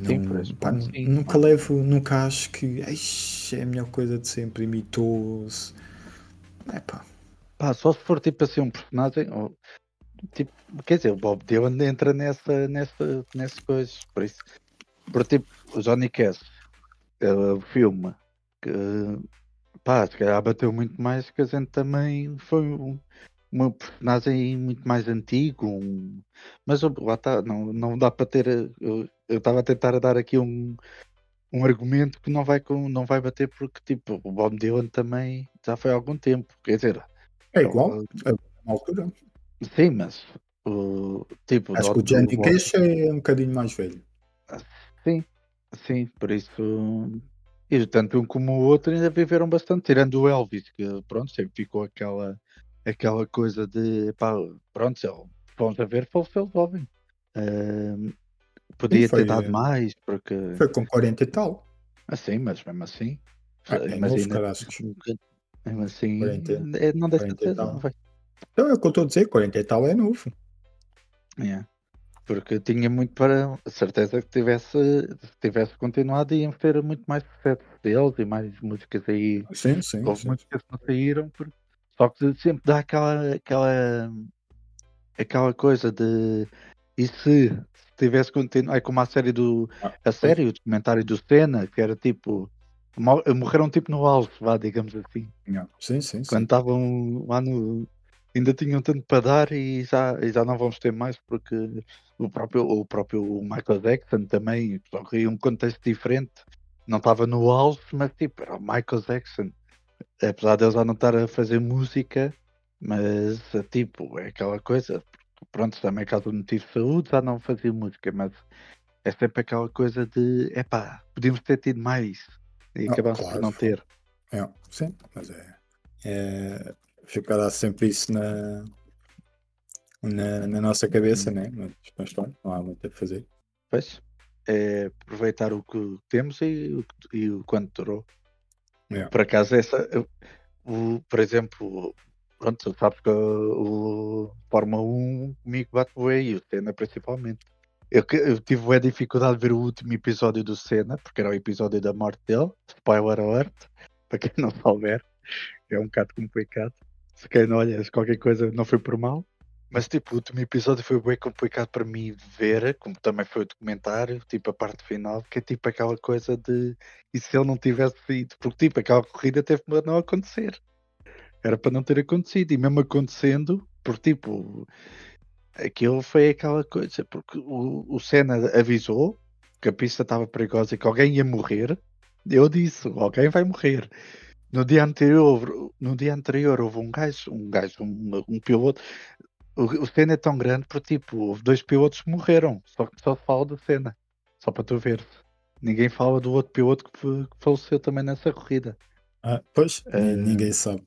sim, por Não, esse pá, ponto, sim. nunca acho que "Eish, é a melhor coisa de sempre, imitou-se. É pá, Pá, só se for tipo assim um personagem, ou, tipo, quer dizer, o Bob Dylan entra nessas coisas, por isso. Por tipo, o Johnny Cash, o filme, que pá, se calhar bateu muito mais que a gente também foi uma personagem muito mais antigo, mas lá está, não dá para ter. Eu estava a tentar dar aqui um argumento que não vai bater porque tipo, o Bob Dylan também já foi há algum tempo. Quer dizer, é igual, ele, a uma altura. sim, mas o tipo Acho que o do Johnny Bob, Cash é um bocadinho mais velho. sim, sim, por isso. E tanto um como o outro ainda viveram bastante, tirando o Elvis, que pronto, sempre ficou aquela coisa de pá, pronto, ele, vamos a ver, faleceu jovem. Ahm, Sim, Podia ter foi, dado mais, porque foi com 40 e tal. assim, mas mesmo assim, É novo, imagina, caraças. mesmo assim, 40, não deixa de 40 e ser tal. jovem. Então é o que eu estou a dizer, 40 e tal é novo. É, porque tinha muito para certeza que tivesse continuado iam ter muito mais sucesso deles e mais músicas aí. Sim, sim, Houve sim. músicas que não saíram, só que sempre dá aquela coisa de e se tivesse continuado, é como Ah, a pois. série, o documentário do Senna, que era tipo, morreram tipo no auge, vá, digamos assim, Não. Sim, sim, quando sim. estavam lá no, ainda tinham tanto para dar e já não vamos ter mais porque o próprio Michael Jackson também, só que em um contexto diferente, não estava no auge, mas tipo, era o Michael Jackson, apesar de ele já não estar a fazer música, mas tipo, é aquela coisa, pronto, também caso de motivo de saúde já não fazia música, mas é sempre aquela coisa de epá, podíamos ter tido mais e Ah, acabamos por claro. não ter. É, sim, mas ficará sempre isso na nossa cabeça, Hum, né? Mas pronto, não há muito a fazer. Pois, é aproveitar o que temos e o quanto durou. É. Por acaso, por exemplo, pronto, sabes que o Fórmula 1 comigo bate bué e o Senna principalmente. Eu tive bué dificuldade de ver o último episódio do Senna, porque era o episódio da morte dele. Spoiler alert, para quem não souber, é um bocado complicado. Se quem não olha, se qualquer coisa não foi por mal. Mas tipo, o último episódio foi bem complicado para mim de ver, como também foi o documentário, tipo a parte final, que é tipo aquela coisa de e se ele não tivesse ido, porque tipo, aquela corrida teve para não acontecer. Era para não ter acontecido, e mesmo acontecendo, porque tipo, aquilo foi aquela coisa, porque o Senna avisou que a pista estava perigosa e que alguém ia morrer. Eu disse, alguém vai morrer. No dia anterior houve um piloto. O Senna é tão grande porque tipo, houve dois pilotos que morreram, só que só se fala do Senna, só para tu ver. Ninguém fala do outro piloto que faleceu também nessa corrida. Pois, Ah, ninguém sabe.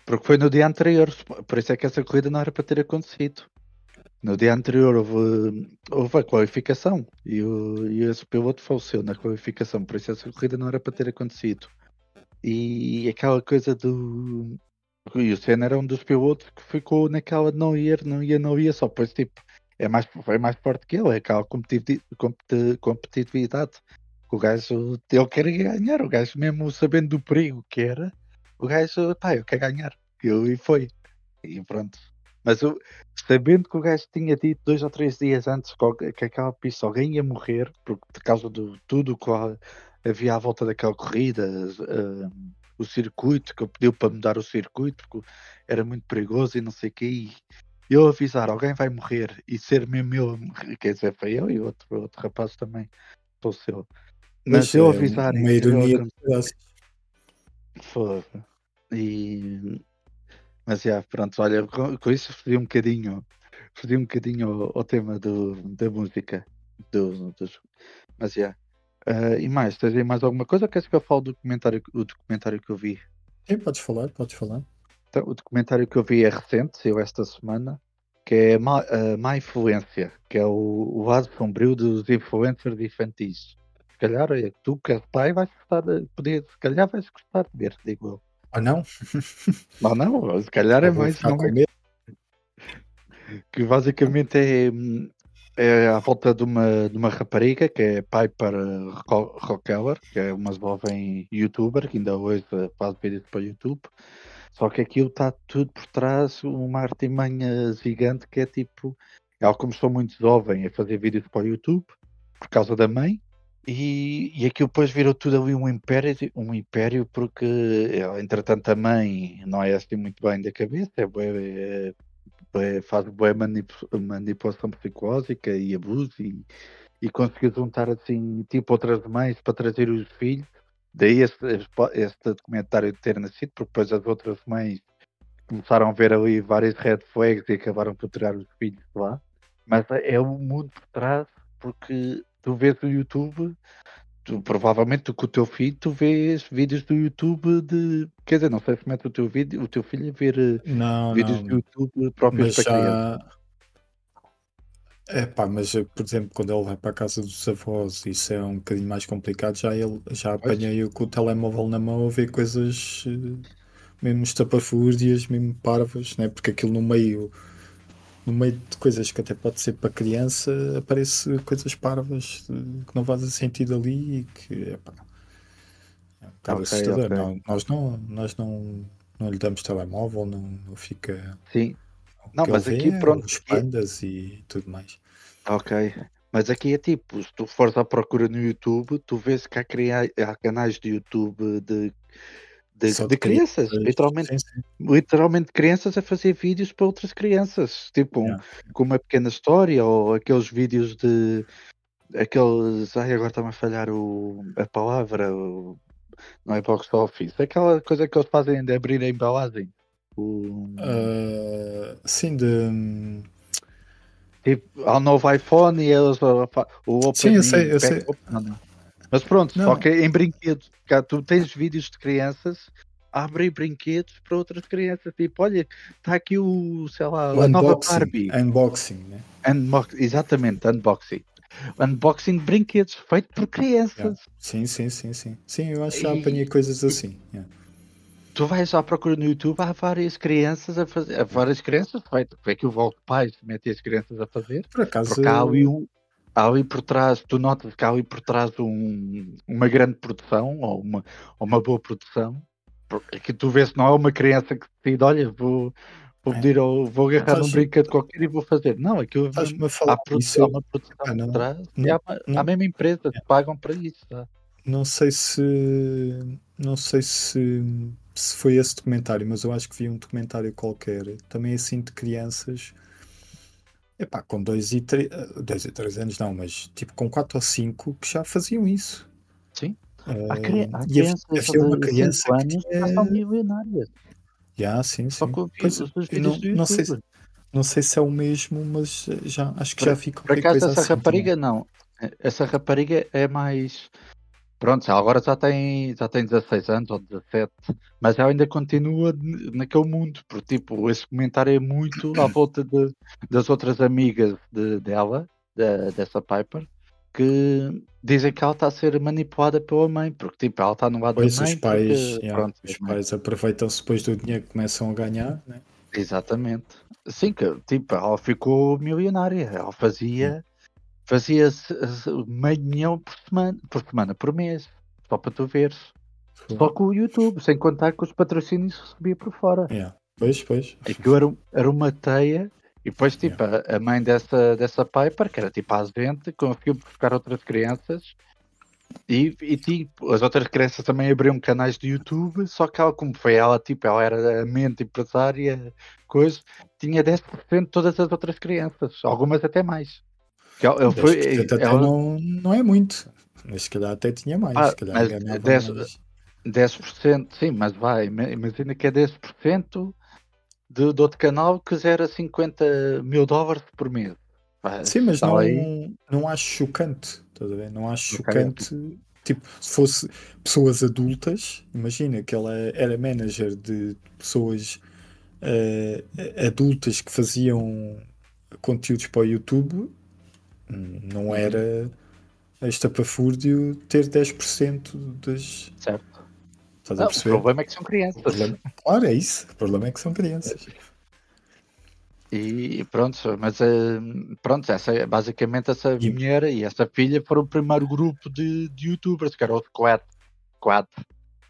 porque foi no dia anterior, por isso é que essa corrida não era para ter acontecido. No dia anterior houve a qualificação e esse piloto faleceu na qualificação, por isso essa corrida não era para ter acontecido. E aquela coisa do. E o Senna era um dos pilotos que ficou naquela de não ir, não ia, não ia, só depois tipo, foi mais forte que ele, é aquela competitividade. O gajo, ele quer ganhar, o gajo mesmo sabendo do perigo que era, o gajo, pá, eu quero ganhar. E foi. E pronto. Mas sabendo que o gajo tinha dito 2 ou 3 dias antes que aquela pista alguém ia morrer, por causa de tudo que lá havia à volta daquela corrida, o circuito, que ele pediu para mudar o circuito, porque era muito perigoso e não sei o quê. E eu avisar, alguém vai morrer, e ser mesmo eu a morrer, quer dizer, foi eu e outro rapaz também, faleceu. Mas Pois, eu é avisar e uma ser eu a ironia de acontecer, graça. foi. E, mas já, pronto, olha, com isso fui um bocadinho. fugir um bocadinho ao tema da música. Mas e mais, tens aí mais alguma coisa? Ou queres que eu fale o documentário que eu vi? Sim, podes falar, podes falar. Então, o documentário que eu vi é recente, saiu esta semana, que é Má Influência, que é o lado sombrio dos influencers infantis. Se calhar tu que és pai vais gostar se calhar vais gostar de ver, digo eu. Ah, não? Não, não, se calhar é Eu vou mais, ficar não com é? medo. Que basicamente é à volta de uma rapariga que é Piper Rockeller, que é uma jovem youtuber que ainda hoje faz vídeos para o YouTube. Só que aquilo está tudo por trás, uma artimanha gigante que é tipo. Ela começou muito jovem a fazer vídeos para o YouTube por causa da mãe. E aquilo depois virou tudo ali um império porque entretanto a mãe não é assim muito bem da cabeça, faz boa manipulação psicológica e abuso e conseguiu juntar assim tipo outras mães para trazer os filhos. Daí este documentário ter nascido, porque depois as outras mães começaram a ver ali vários red flags e acabaram por tirar os filhos de lá. Mas é um mundo por trás, porque tu vês o YouTube, provavelmente tu com o teu filho, tu vês vídeos do YouTube quer dizer, não sei se mete o teu filho a ver Não, vídeos do não. YouTube próprios Mas para crianças. já. É pá, mas por exemplo, quando ele vai para a casa dos avós, isso é um bocadinho mais complicado. Já Pois? apanhei-o com o telemóvel na mão a ver coisas mesmo estapafúrdias, mesmo parvas, né? Porque aquilo no meio de coisas que até pode ser para criança, aparece coisas parvas que não fazem sentido ali e que epá, é um bocado Ok, assustador. ok. Não, nós não lhe damos telemóvel, não fica. Sim. O Não, que ele mas vê aqui é pronto, os pandas e tudo mais. ok. Mas aqui é tipo, se tu fores à procura no YouTube, tu vês que há canais de YouTube Só de de crianças, crianças. literalmente, Sim, sim. literalmente crianças a fazer vídeos para outras crianças, tipo Yeah. com uma pequena história ou aqueles vídeos ai agora está-me a falhar a palavra, não é box office, aquela coisa que eles fazem de abrir a embalagem. O, Sim, tipo, há um novo iPhone e eles o sim, Open eu e sei, eu Back sei. Open, não. Mas pronto, só Não, que em brinquedos, cá tu tens vídeos de crianças a abrir brinquedos para outras crianças, tipo, olha, está aqui sei lá, o a nova unboxing, Barbie, unboxing, né? exatamente, unboxing de brinquedos feito por Yeah. crianças. Sim, sim, sim, sim. Sim, eu acho que já apanhei E, coisas assim. Yeah. tu vais à procura no YouTube, há várias crianças a fazer, há Yeah. várias crianças feito, é que o vosso pai se mete as crianças a fazer, Por acaso, porque há ali por trás, tu notas que há ali por trás uma grande produção ou uma boa produção, porque que tu vês que não é uma criança que decide, olha, vou é, pedir vou agarrar num estás- brinquedo qualquer e vou fazer. Não, aquilo é mesmo, estás-me a falar nisso. há uma produção Epá, por não, trás e não, há a não, mesma empresa que pagam para isso. Tá? não sei se foi esse documentário, mas eu acho que vi um documentário qualquer, também assim de crianças. Epá, com 2 e 3 anos não, mas tipo com 4 ou 5 que já faziam isso. Sim. Há E havia, crianças havia uma de criança 5 que anos que já são tinha. milionárias. Sim, Só sim. com Pois, os eu vídeos do não sei, YouTube. não sei se é o mesmo, mas já, acho que Por, já vi por qualquer acaso coisa essa assim também. rapariga não. Essa rapariga é mais. Pronto, ela agora já tem 16 anos ou 17, mas ela ainda continua naquele mundo, porque tipo, esse comentário é muito à volta das outras amigas dela, dessa Piper, que dizem que ela está a ser manipulada pela mãe, porque tipo, ela está no lado da Pois os mãe, pais, porque yeah, pronto, os pais aproveitam-se depois do dinheiro que começam a ganhar, né? exatamente. Sim, que tipo, ela ficou milionária, ela Yeah. fazia meio milhão por mês, só para tu veres. Só com o YouTube, sem contar que os patrocínios recebia por fora. Yeah. Pois. Aquilo era uma teia, e depois Yeah. tipo, a mãe dessa Piper, que era tipo a gente, conseguiu buscar outras crianças e tipo, as outras crianças também abriam canais de YouTube, só que ela, como foi ela, tipo, ela era a mente empresária, coisa, tinha 10% de todas as outras crianças, algumas até mais. Que ela foi, 10% até não é muito, mas se calhar até tinha mais, se calhar mas enganava 10, mais. 10%, sim, mas vai, imagina que é 10%. de outro canal que zera 50 mil dólares por mês. Pá, Sim, mas estava aí. não acho chocante, estás a ver? Não acho Ok, ok. chocante. Tipo, se fosse pessoas adultas, imagina que ela era manager de pessoas adultas que faziam conteúdos para o YouTube, não Uhum, era estapafúrdio ter 10% das. certo. Estás a Não, o perceber? problema é que são O crianças. problema, claro, é isso. O problema é que são crianças. E pronto, mas pronto, basicamente essa E, mulher e essa filha foram o primeiro grupo de youtubers, que era o Quad.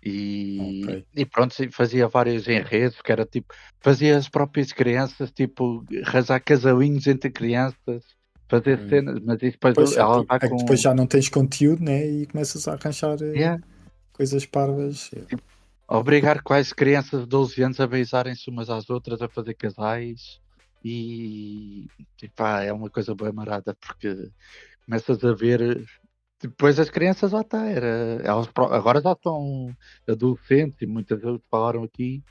ok. E pronto, sim, fazia vários enredos, que era tipo, fazia as próprias crianças, tipo, arranjar casalinhos entre crianças, fazer Hum. cenas, mas isso depois Pois ela vai é que depois com. já não tens conteúdo, né? E começas a arranjar Yeah, coisas parvas. tipo, a obrigar quase crianças de 12 anos a beijarem-se umas às outras, a fazer casais. E tipo, é uma coisa bem marada, porque começas a ver. Depois as crianças já está, agora já estão adolescentes e muitas vezes falaram aqui,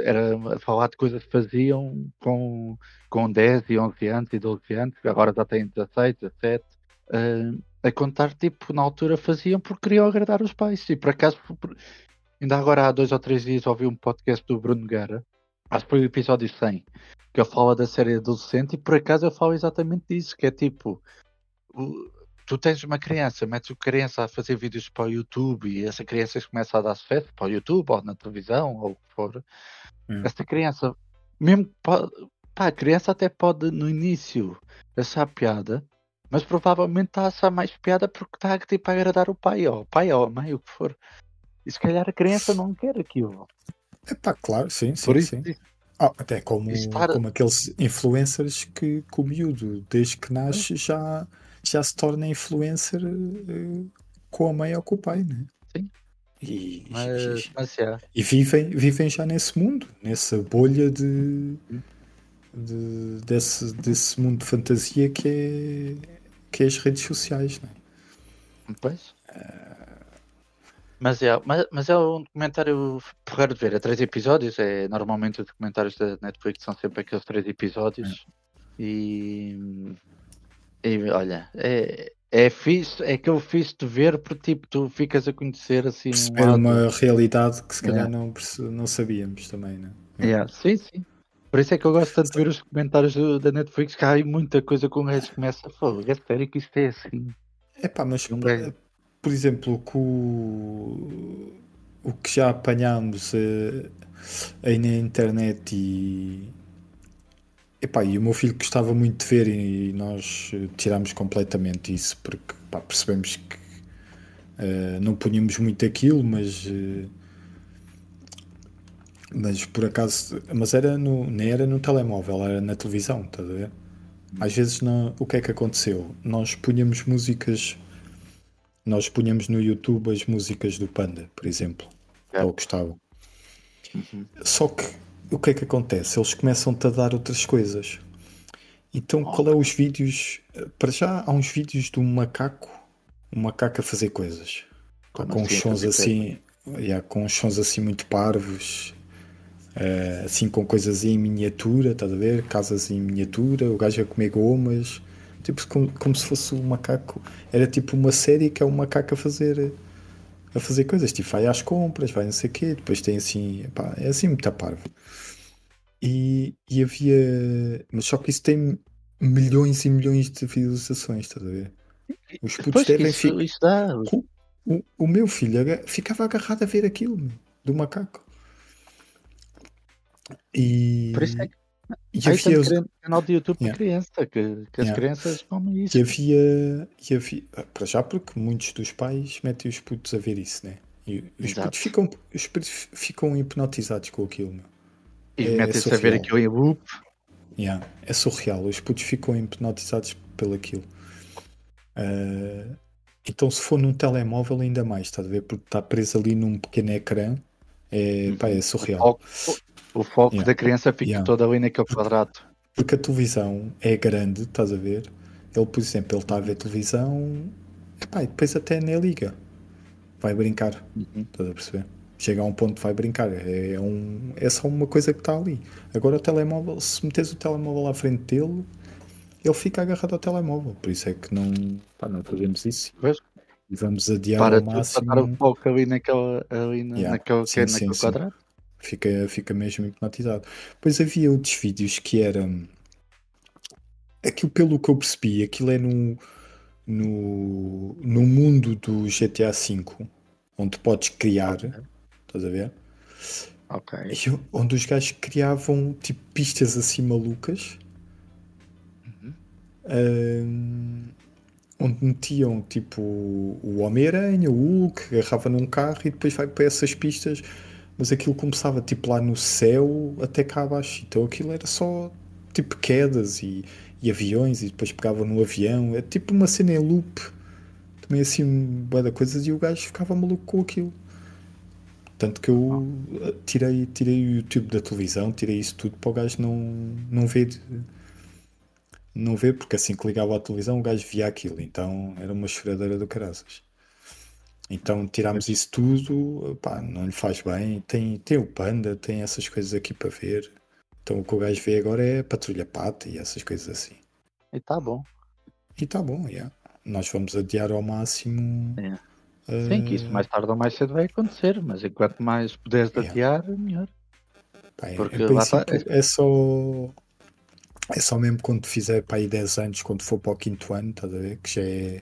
era a falar de coisas que faziam com 10 e 11 anos e 12 anos, que agora já têm 16, 17, a contar, tipo, na altura faziam porque queriam agradar os pais. E por acaso, ainda agora há 2 ou 3 dias ouvi um podcast do Bruno Guerra, acho que foi o episódio 100, que ele fala da série adolescente e por acaso eu falo exatamente disso, que é tipo, tu tens uma criança, metes a criança a fazer vídeos para o YouTube e essa criança começa a dar sucesso para o YouTube ou na televisão ou o que for. Hum. Essa criança, mesmo pá, a criança até pode no início achar piada, mas provavelmente está a achar mais piada porque está tipo, a agradar o pai ou a mãe, o que for. E se calhar a criança não quer aquilo. Epá, claro, sim, Por sim, isso, sim. Até estar. como aqueles influencers que o miúdo, desde que nasce, já se torna influencer com a mãe ou com o pai, né? Sim, E, mas é. e vivem já nesse mundo, nessa bolha desse mundo de fantasia que é as redes sociais, né? Pois. Mas é um documentário porreiro de ver. É 3 episódios. Normalmente os documentários da Netflix são sempre aqueles 3 episódios. E, olha, é fixe, é aquele fixe de ver porque tipo, tu ficas a conhecer assim um Perceber lado. uma realidade que se calhar Yeah. não sabíamos também, né? Yeah. Sim, sim. Por isso é que eu gosto tanto de ver os documentários da Netflix, que há aí muita coisa com um gajo começa a falar. É sério que isto é assim. Epá, mas E um gajo. por exemplo, o que já apanhámos aí na internet e o meu filho gostava muito de ver e nós tirámos completamente isso porque pá, percebemos que não punhamos muito aquilo, mas por acaso, mas nem era no telemóvel, era na televisão, estás a ver? Às vezes o que é que aconteceu? Nós punhamos no YouTube as músicas do Panda, por exemplo. Yeah. Ele gostava. Uhum. Só que o que é que acontece? Eles começam-te a dar outras coisas. Então, qual é Ok. os vídeos? Para já há uns vídeos de um macaco a fazer coisas. Pá, Como assim a fazer coisa? com uns sons assim muito parvos, assim com coisas em miniatura, estás a ver? Casas em miniatura, o gajo a comer gomas, tipo como se fosse um macaco. Era tipo uma série que é um macaco a fazer coisas, tipo vai às compras, vai não sei o quê, depois tem assim, pá, é assim muito parvo. E havia. Mas só que isso tem milhões e milhões de visualizações, estás a ver? Os putos Depois que devem isso, ficar. isso dá. O meu filho ficava agarrado a ver aquilo, meu, do macaco. Por isso é E, que e há aí havia. tanto canal de YouTube para Yeah, criança, que as yeah. crianças comem E isso. havia, e havia. Para já, porque muitos dos pais metem os putos a ver isso, né? E Exato. os putos ficam hipnotizados com aquilo, meu. E É metem-se a ver surreal. aquilo em loop. Yeah, é surreal. Os putos ficam hipnotizados pelo aquilo. Então, se for num telemóvel, ainda mais, estás a ver? Porque está preso ali num pequeno ecrã, pá, é Uhum. surreal. O foco Yeah, da criança fica yeah. todo ali naquele quadrado. Porque a televisão é grande, estás a ver? Ele, por exemplo, ele está a ver televisão, epá, e depois até nem liga. Vai brincar, Uhum. estás a perceber? Chega a um ponto que vai brincar. É só uma coisa que está ali. Agora o telemóvel, se metes o telemóvel à frente dele, ele fica agarrado ao telemóvel. Por isso é que não fazemos isso. Pois, E vamos adiar para ao tudo para estar o máximo. foco ali naquele Sim, sim, naquele sim. quadrado. Fica mesmo hipnotizado. Depois havia outros vídeos que eram. Aquilo, pelo que eu percebi, aquilo é no mundo do GTA V, onde podes criar, estás a ver? Ok. E onde os gajos criavam tipo pistas assim malucas, onde metiam tipo o Homem-Aranha, o Hulk, agarrava num carro e depois vai para essas pistas, mas aquilo começava tipo lá no céu até cá abaixo. Então aquilo era só tipo quedas e aviões, e depois pegava no avião, é tipo uma cena em loop, também assim, bué de coisas, e o gajo ficava maluco com aquilo. Tanto que eu tirei o YouTube da televisão, tirei isso tudo para o gajo não ver. Não ver, porque assim que ligava à televisão o gajo via aquilo, então era uma choradeira do caraças. Então tirámos isso tudo, pá, não lhe faz bem. Tem o Panda, tem essas coisas aqui para ver. Então o que o gajo vê agora é Patrulha Pata e essas coisas assim. E tá bom. E tá bom, yeah. Nós vamos adiar ao máximo. É. Sim, que isso mais tarde ou mais cedo vai acontecer, mas enquanto mais puderes adiar, melhor. Pá, Porque em lá está. princípio é só mesmo quando fizer para aí 10 anos, quando for para o quinto ano, estás a ver? Que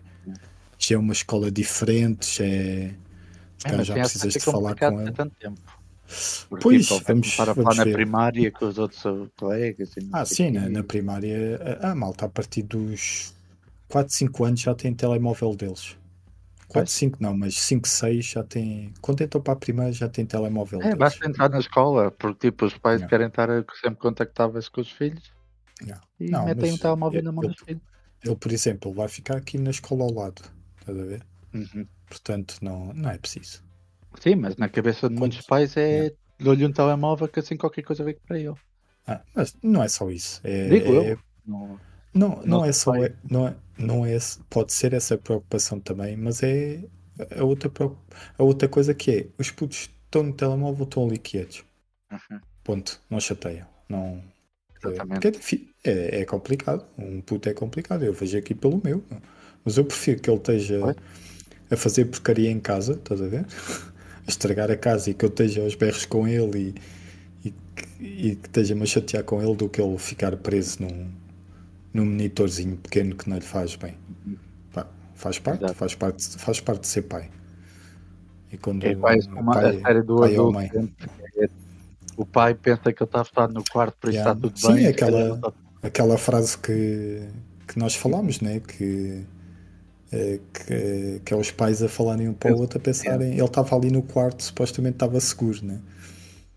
já é uma escola diferente, se calhar Mas já tem essa precisas ser de falar complicado com ter ele. tanto tempo. Porque Pois, tipo, ele vai começar a falar vamos na ver. primária com os outros colegas e não sei Sim, quê. na primária, a malta a partir dos 4, 5 anos já tem telemóvel deles. 4, Pois. 5 não, mas 5, 6 já tem. Quando entram para a primária já tem telemóvel deles. Basta entrar na escola, porque tipo, os pais Yeah. querem estar sempre contactáveis com os filhos Yeah. e Não, metem um mas telemóvel na mão dos filhos. ele, por exemplo, vai ficar aqui na escola ao lado, estás a ver? Uhum. Portanto, não é preciso. Sim, mas na cabeça de muitos pais é dou-lhe um telemóvel que assim qualquer coisa vem para ele. Mas não é só isso. Digo eu. Não é só. Não é, pode ser essa preocupação também, mas é a outra coisa que é: os putos estão no telemóvel, estão ali quietos. Uhum. Ponto. Não chateiam. Não, Exatamente. porque é complicado. Um puto é complicado. Eu vejo aqui pelo meu. Mas eu prefiro que ele esteja a fazer porcaria em casa, estás a ver? A estragar a casa e que eu esteja aos berros com ele e que esteja-me a chatear com ele do que ele ficar preso num monitorzinho pequeno que não lhe faz bem. Pá, faz parte de ser pai. E quando É quase como a série do pai ou adulto. mãe. O pai pensa que ele está fechado no quarto, por isso está tudo Sim, bem. aquela frase que nós falámos, né? Que é os pais a falarem um para o outro, a pensarem, ele estava ali no quarto, supostamente estava seguro, né?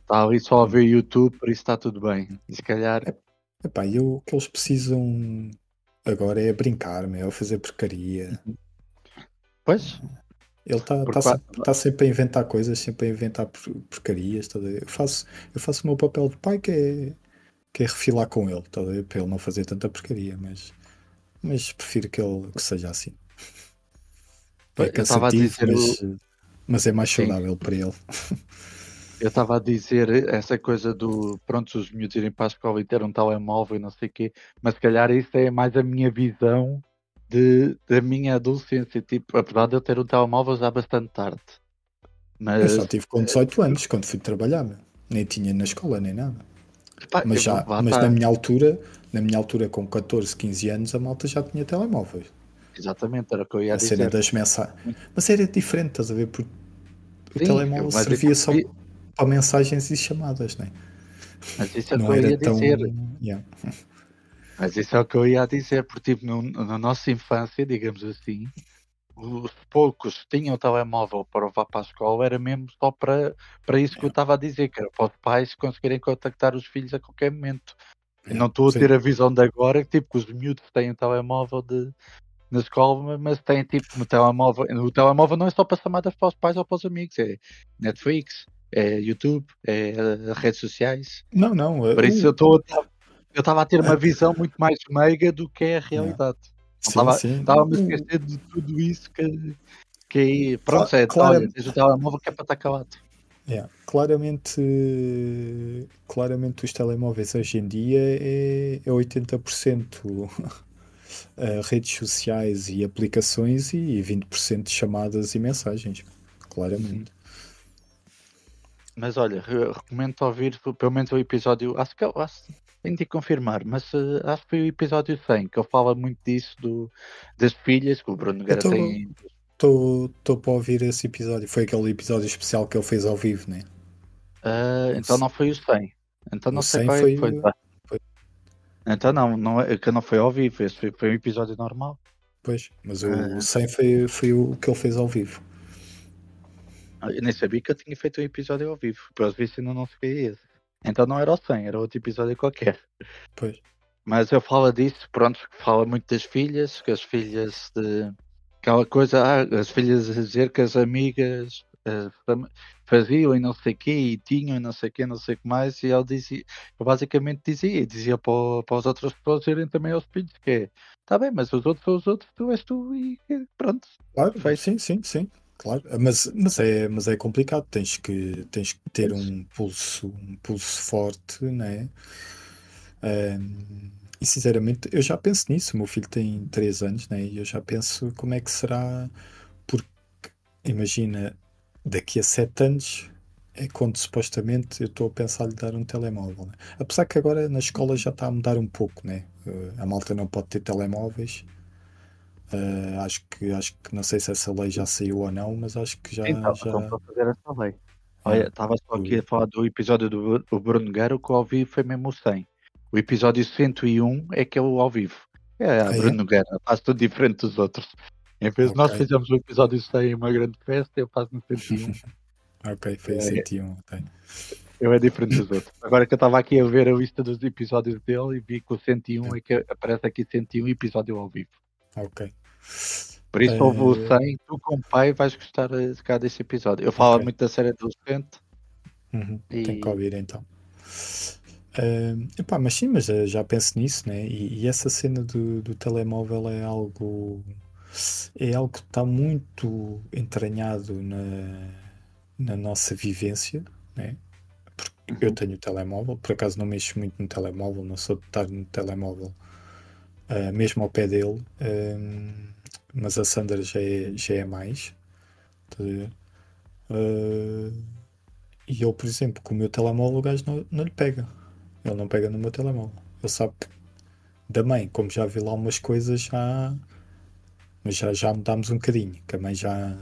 Está ali só a ver YouTube, por isso está tudo bem. E se calhar. Epá, e o que eles precisam agora é brincar, é fazer porcaria. Pois. Ele está sempre a inventar coisas, sempre a inventar porcarias. Tá? Eu faço o meu papel de pai, que é refilar com ele, tá? Para ele não fazer tanta porcaria, mas prefiro que seja assim. É cansativo, mas é mais saudável para ele. Eu estava a dizer essa coisa do, pronto, os miúdos irem para a escola e ter um telemóvel e não sei o quê, mas se calhar isso é mais a minha visão da minha adolescência, tipo, apesar de eu ter um telemóvel já bastante tarde. Mas, eu só tive com 18 anos, quando fui trabalhar, nem tinha na escola, nem nada. Mas na minha altura, com 14, 15 anos, a malta já tinha telemóveis. Exatamente, era o que eu ia dizer. A cena das mensagens. Mas era diferente, estás a ver? Porque o telemóvel servia só para mensagens e chamadas, não é? Mas isso é o que eu ia dizer. Mas isso é o que eu ia dizer, porque tipo, na nossa infância, digamos assim, os poucos que tinham telemóvel para levar para a escola era mesmo só para isso que eu estava a dizer, que era para os pais conseguirem contactar os filhos a qualquer momento. Não estou a ter a visão de agora, que tipo, os miúdos têm um telemóvel na escola, mas têm tipo no telemóvel. O telemóvel não é só para chamadas para os pais ou para os amigos, é Netflix, é YouTube, é redes sociais. Não. Por isso eu estava a ter uma visão muito mais meiga do que é a realidade. Estava-me a esquecer de tudo isso que pronto, olha, tens o telemóvel que é para estar calado. Claramente os telemóveis hoje em dia é 80% redes sociais e aplicações e 20% de chamadas e mensagens. Uhum. Claramente. Mas olha, recomendo ouvir pelo menos o episódio. Tenho de confirmar, mas acho que foi o episódio 100 que ele fala muito disso das filhas que o Bruno Eu Nogueira tem. estou para ouvir esse episódio. Foi aquele episódio especial que ele fez ao vivo, né? Então não foi o 100. Então O não sei 100 qual é que foi. foi. foi- Então não é que não foi ao vivo, esse foi um episódio normal. Pois, mas o Ah, 100 foi o que ele fez ao vivo. eu nem sabia que eu tinha feito um episódio ao vivo. Pelos vistos ainda não cheguei a esse. Então não era o 100, era outro episódio qualquer. Pois. Mas eu falo disso, pronto, fala muito das filhas, que as filhas de. Aquela coisa, as filhas a dizer que as amigas faziam e não sei o quê, e tinham e não sei o quê, não sei o que mais, e ele dizia, eu basicamente dizia para as outras pessoas dizerem também aos filhos que é, tá bem, mas os outros são os outros, tu és tu e pronto, Claro, feito. sim, claro. Mas é complicado, tens que ter um pulso forte, né? E sinceramente, eu já penso nisso. O meu filho tem 3 anos, né? E eu já penso como é que será, porque imagina, daqui a 7 anos é quando supostamente eu estou a pensar lhe dar um telemóvel, né? Apesar que agora na escola já está a mudar um pouco, né? A malta não pode ter telemóveis. Acho que não sei se essa lei já saiu ou não, mas acho que Então para fazer essa lei. Olha, é, estava só aqui a o- falar do episódio do Bruno Nogueira, o que eu ouvi foi mesmo o 100. O episódio 101 é que é o ao vivo. É, a Ah, é? Bruno Nogueira, faz tudo diferente dos outros. Em vez de Ok, nós fizermos o episódio 100 em uma grande festa, eu faço no 101. ok, foi o É, 101, ok. eu é diferente dos outros. Agora que eu estava aqui a ver a lista dos episódios dele e vi que o 101 é que aparece aqui 101 episódio ao vivo. Ok. Por isso houve o Eh, 100, tu como pai vais gostar de cá desse episódio. Eu falo ok. muito da série adolescente Tenho que e ouvir então. Epá, mas sim, mas já penso nisso, né? E essa cena do telemóvel é algo que está muito entranhado na nossa vivência, né? Porque eu uhum, tenho o telemóvel, por acaso não mexo muito no telemóvel, não sou de estar no telemóvel, mesmo ao pé dele, mas a Sandra já é mais. Estás a ver? Ah, e ele, por exemplo, com o meu telemóvel, o gajo não lhe pega. Ele não pega no meu telemóvel. Ele sabe que da mãe, como já vi lá umas coisas, mas já mudámos um bocadinho. Que a mãe já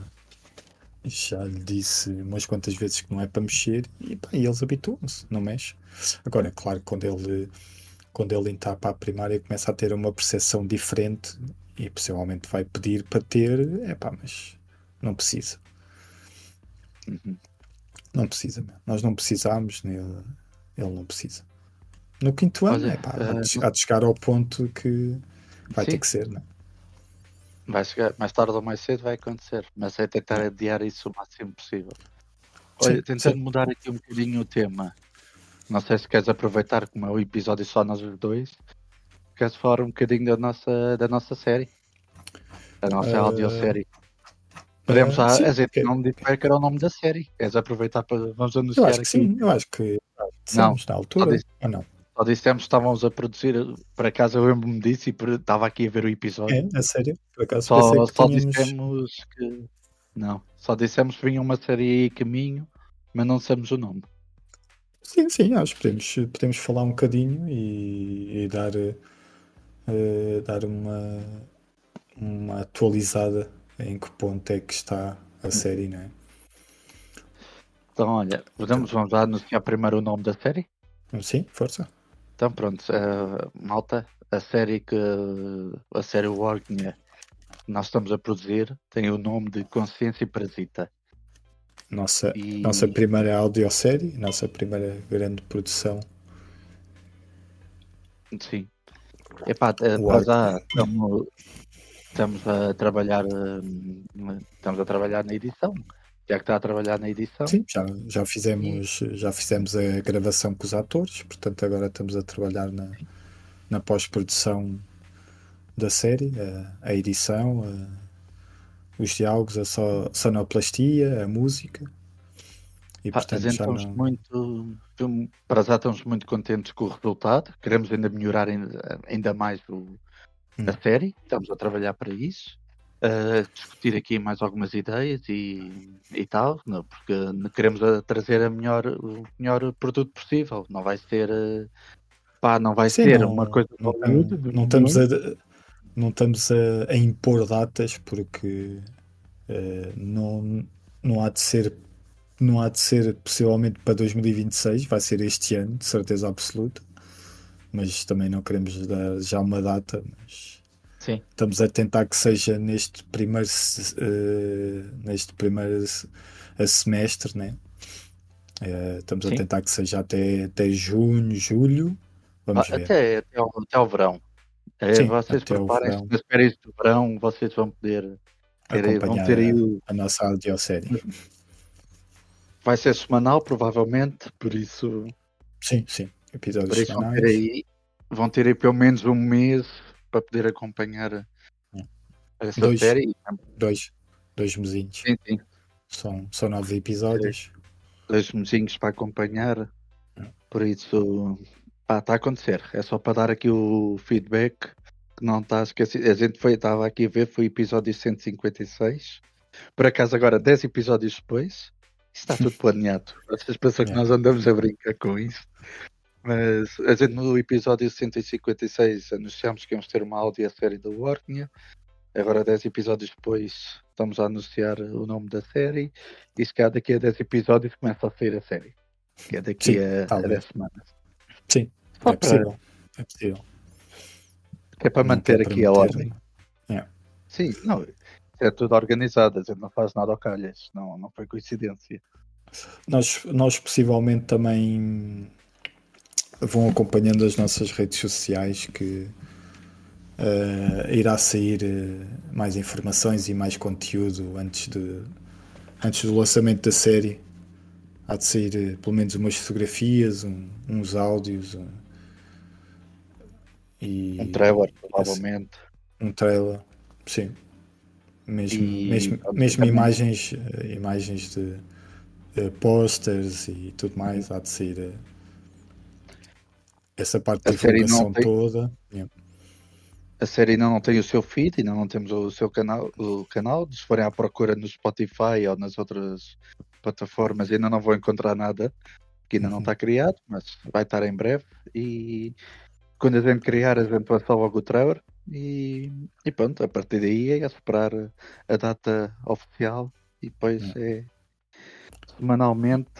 lhe disse umas quantas vezes que não é para mexer e, pá, e eles habituam-se, não mexe. Agora, é claro, quando ele entrar para a primária, começa a ter uma percepção diferente e possivelmente vai pedir para ter, é pá, mas não precisa. uhum. Não precisa, meu. Nós não precisamos, nem ele não precisa. No quinto ano, Olha, é pá, há de chegar ao ponto que vai ter sim, que ser, né? vai chegar, mais tarde ou mais cedo vai acontecer, mas é tentar É. adiar isso o máximo possível. Olha, Sim, tentando sim. mudar aqui um bocadinho o tema, não sei se queres aproveitar, como é o episódio só nós os dois, queres falar um bocadinho da nossa série, da nossa Ah, audiosérie. Podemos já, a sim, gente não disse qual é que era o nome da série, queres aproveitar para, vamos eu acho anunciar que aqui. sim, eu acho que Não, dissemos na só, altura, disse, ou não? só dissemos que estávamos a produzir, por acaso eu lembro-me disso e estava aqui a ver o episódio. É, a sério? Por acaso pensei que Só tínhamos. dissemos que. Não, só dissemos que vinha uma série aí a caminho, mas não dissemos o nome. Sim, sim, acho que podemos falar um bocadinho e dar uma atualizada em que ponto é que está a série, não é? Então, olha, Então, vamos lá anunciar primeiro o nome da série. sim, força. Então, pronto, malta, a série Wagner que nós estamos a produzir tem o nome de Consciência Parasita. Nossa E, primeira audiosérie, nossa primeira grande produção. sim, epá, para War... já estamos a trabalhar, na edição. Já que está a trabalhar na edição. Sim, já fizemos a gravação com os atores, portanto agora estamos a trabalhar na pós-produção da série, a edição, os diálogos, a sonoplastia, a música. E A portanto gente já estamos não. muito, para já estamos muito contentes com o resultado. Queremos ainda melhorar ainda mais a Hum. série. Estamos a trabalhar para isso. Discutir aqui mais algumas ideias e tal, não, porque queremos trazer o melhor produto possível. Não vai ser, não vai Sim, ser uma não, coisa de Hollywood, de não estamos milhões. não estamos a impor datas porque não, não há de ser, não há de ser possivelmente para 2026, vai ser este ano, de certeza absoluta, mas também não queremos dar já uma data, mas Sim, estamos a tentar que seja neste primeiro semestre, né? Estamos a sim. tentar que seja até junho, julho, vamos ver. Até ao verão. Sim, Vocês até o preparem-se verão nas férias do verão, vocês vão poder vão acompanhar ter aí a nossa audiosérie. vai ser semanal, provavelmente, Sim, sim, por episódios isso semanais. vão ter aí pelo menos um mês para poder acompanhar essa Dois, série. dois, dois mesinhos. Sim, sim. São 9 Ter episódios. 2 mesinhos para acompanhar. Por isso, está a acontecer. É só para dar aqui o feedback que não está esquecido. A gente estava aqui a ver, foi o episódio 156. Por acaso, agora, 10 episódios depois, isso está tudo planeado. Vocês pensam que Yeah. nós andamos a brincar com isso? Mas a gente no episódio 156 anunciámos que íamos ter uma audiosérie da Warner. Agora, 10 episódios depois, estamos a anunciar o nome da série. E se calhar daqui a 10 episódios começa a sair a série. Que é daqui Sim, a 10 talvez. semanas. Sim, Só é para, possível. É possível. que é para Nunca é manter aqui a prometer. ordem. Yeah. Sim, não, é tudo organizado. A gente não faz nada ao calhas. Não foi coincidência. Nós possivelmente também vão acompanhando as nossas redes sociais que irá sair mais informações e mais conteúdo antes do lançamento da série. Há de sair pelo menos umas fotografias, uns áudios Um e trailer, provavelmente. um trailer. Sim. E vamos ter Mesmo também imagens de posters e tudo mais. Há de sair essa parte a de série não divulgação tem. toda. Yeah. A série ainda não tem o seu feed, ainda não temos o seu canal. Se forem à procura no Spotify ou nas outras plataformas, ainda não vão encontrar nada, que ainda não está criado, mas vai estar em breve. E quando a gente criar, a gente lança logo o trailer. E pronto, a partir daí é esperar a data oficial. E depois semanalmente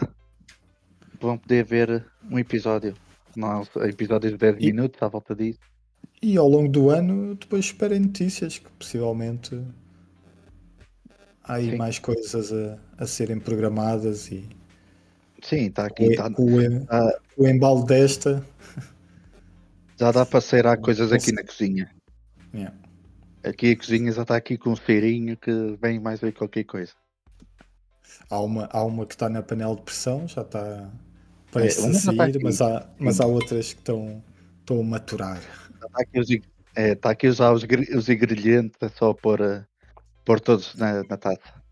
vão poder ver um episódio. Não, episódios de 10 E, minutos à volta disso. e ao longo do ano, depois esperem notícias que possivelmente há aí Sim, mais coisas a serem programadas e sim, está aqui. com o embalo desta. Já dá para cheirar coisas aqui na cozinha. Yeah. Aqui a cozinha já está aqui com um cheirinho que vem mais aí qualquer coisa. Há uma que está na panela de pressão, já está prestes a Uma já está sair, aqui. mas há outras que estão a maturar. Já está aqui está aqui já os ingredientes, é só pôr todos na taça.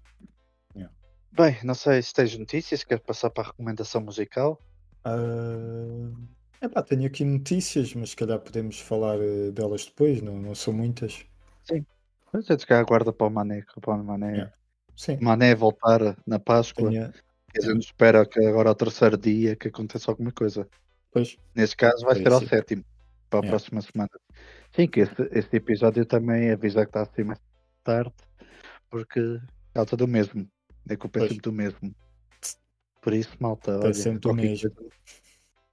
Yeah. Bem, não sei se tens notícias, quer passar para a recomendação musical? Tenho aqui notícias, mas se calhar podemos falar delas depois, não são muitas. Sim. Mas é de cá aguarda para o Mané, Yeah. Sim, Mané voltar na Páscoa. tenho, A gente espera que agora ao terceiro dia que aconteça alguma coisa. pois, Neste caso vai é ser ao isso. 7º, para a Yeah. próxima semana. Sim, que este episódio também avisa que está assim mais tarde, porque causa do mesmo. É culpa Pois, sempre do mesmo. Por isso, malta, é olha, sempre o mesmo.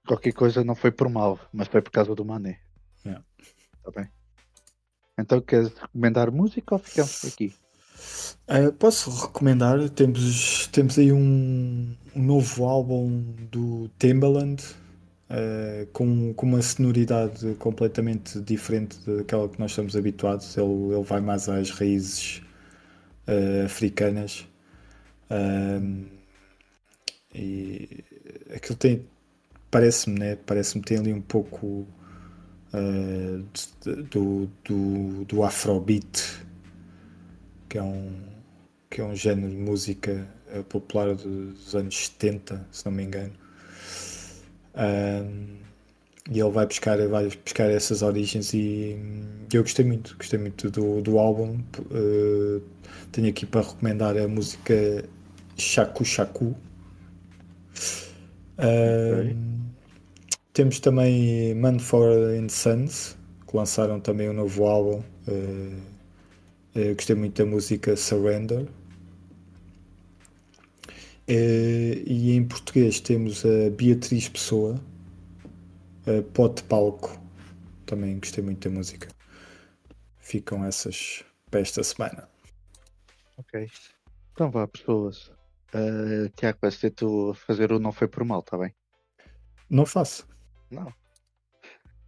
qualquer coisa não foi por mal, mas foi por causa do Mané. Yeah. Tá bem? Então queres recomendar música ou ficamos por aqui? Posso recomendar? Temos aí um novo álbum do Timbaland com uma sonoridade completamente diferente daquela que nós estamos habituados. Ele vai mais às raízes africanas. E aquilo parece-me, né? Parece-me tem ali um pouco do Afrobeat, que é que é um género de música popular dos anos 70, se não me engano. E ele vai buscar essas origens e eu gostei muito do álbum. Tenho aqui para recomendar a música Shaku Shaku. Ok. Temos também Mumford & Sons, que lançaram também um novo álbum. Gostei muito da música Surrender. E em português temos a Beatriz Pessoa, Pote Palco. Também gostei muito da música. Ficam essas para esta semana. Ok. Então vá, pessoas. Tiago, vai ser tu a fazer o não foi por mal, tá bem? Não faço. Não.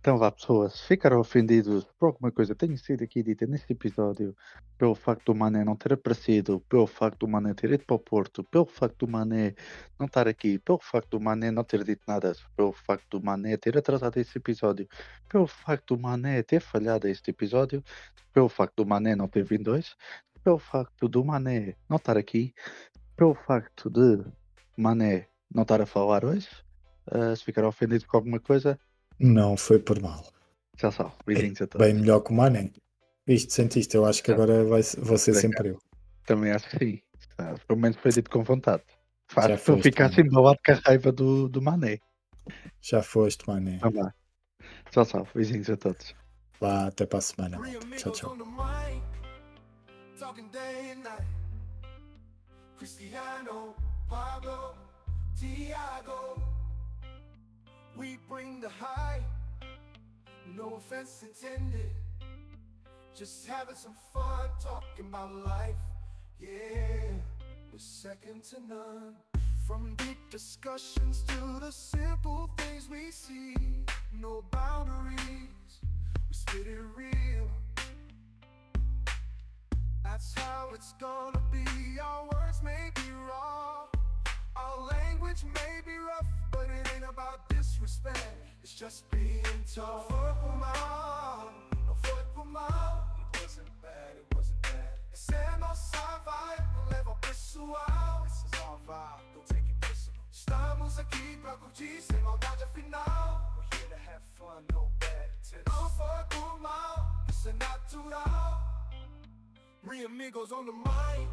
Então vá, pessoas. Ficaram ofendidos por alguma coisa que tenha sido aqui dita neste episódio, pelo facto do Mané não ter aparecido, pelo facto do Mané ter ido para o Porto, pelo facto do Mané não estar aqui, pelo facto do Mané não ter dito nada, pelo facto do Mané ter atrasado este episódio, pelo facto do Mané ter falhado este episódio, pelo facto do Mané não ter vindo hoje, pelo facto do Mané não estar aqui, pelo facto de Mané não estar a falar hoje. Se ficaram ofendidos com alguma coisa, Não foi por mal. já sabe, beijinhos a Bem todos. melhor que o Mané. Viste, sentiste? Eu acho que agora vou ser Bem, sempre eu. Também acho que sim. Pelo menos foi dito com vontade. Faz Já para eu foste, ficar Mané. assim embalado com a raiva do Mané. Já foste, Mané. Então vá. Tchau, tchau. Beijinhos a todos. Vá, até para a semana. Three Tchau, amigos tchau. on the mic, talking day and night. Cristiano, Pablo, Tiago. We bring the hype, no offense intended. Just having some fun talking about life. Yeah, we're second to none. From deep discussions to the simple things we see. No boundaries, we spit it real. That's how it's gonna be. Our words may be raw, our language may be rough, but it ain't about disrespect. It's just being tough. No foi por mal. It wasn't bad, it wasn't bad. Essa é a nossa vibe, não leva ao pessoal. This is our vibe, don't take it personal. Estamos aqui pra curtir sem maldade afinal. We're here to have fun, no bad intent. Não foi por mal, isso é natural. Three amigos on the mic,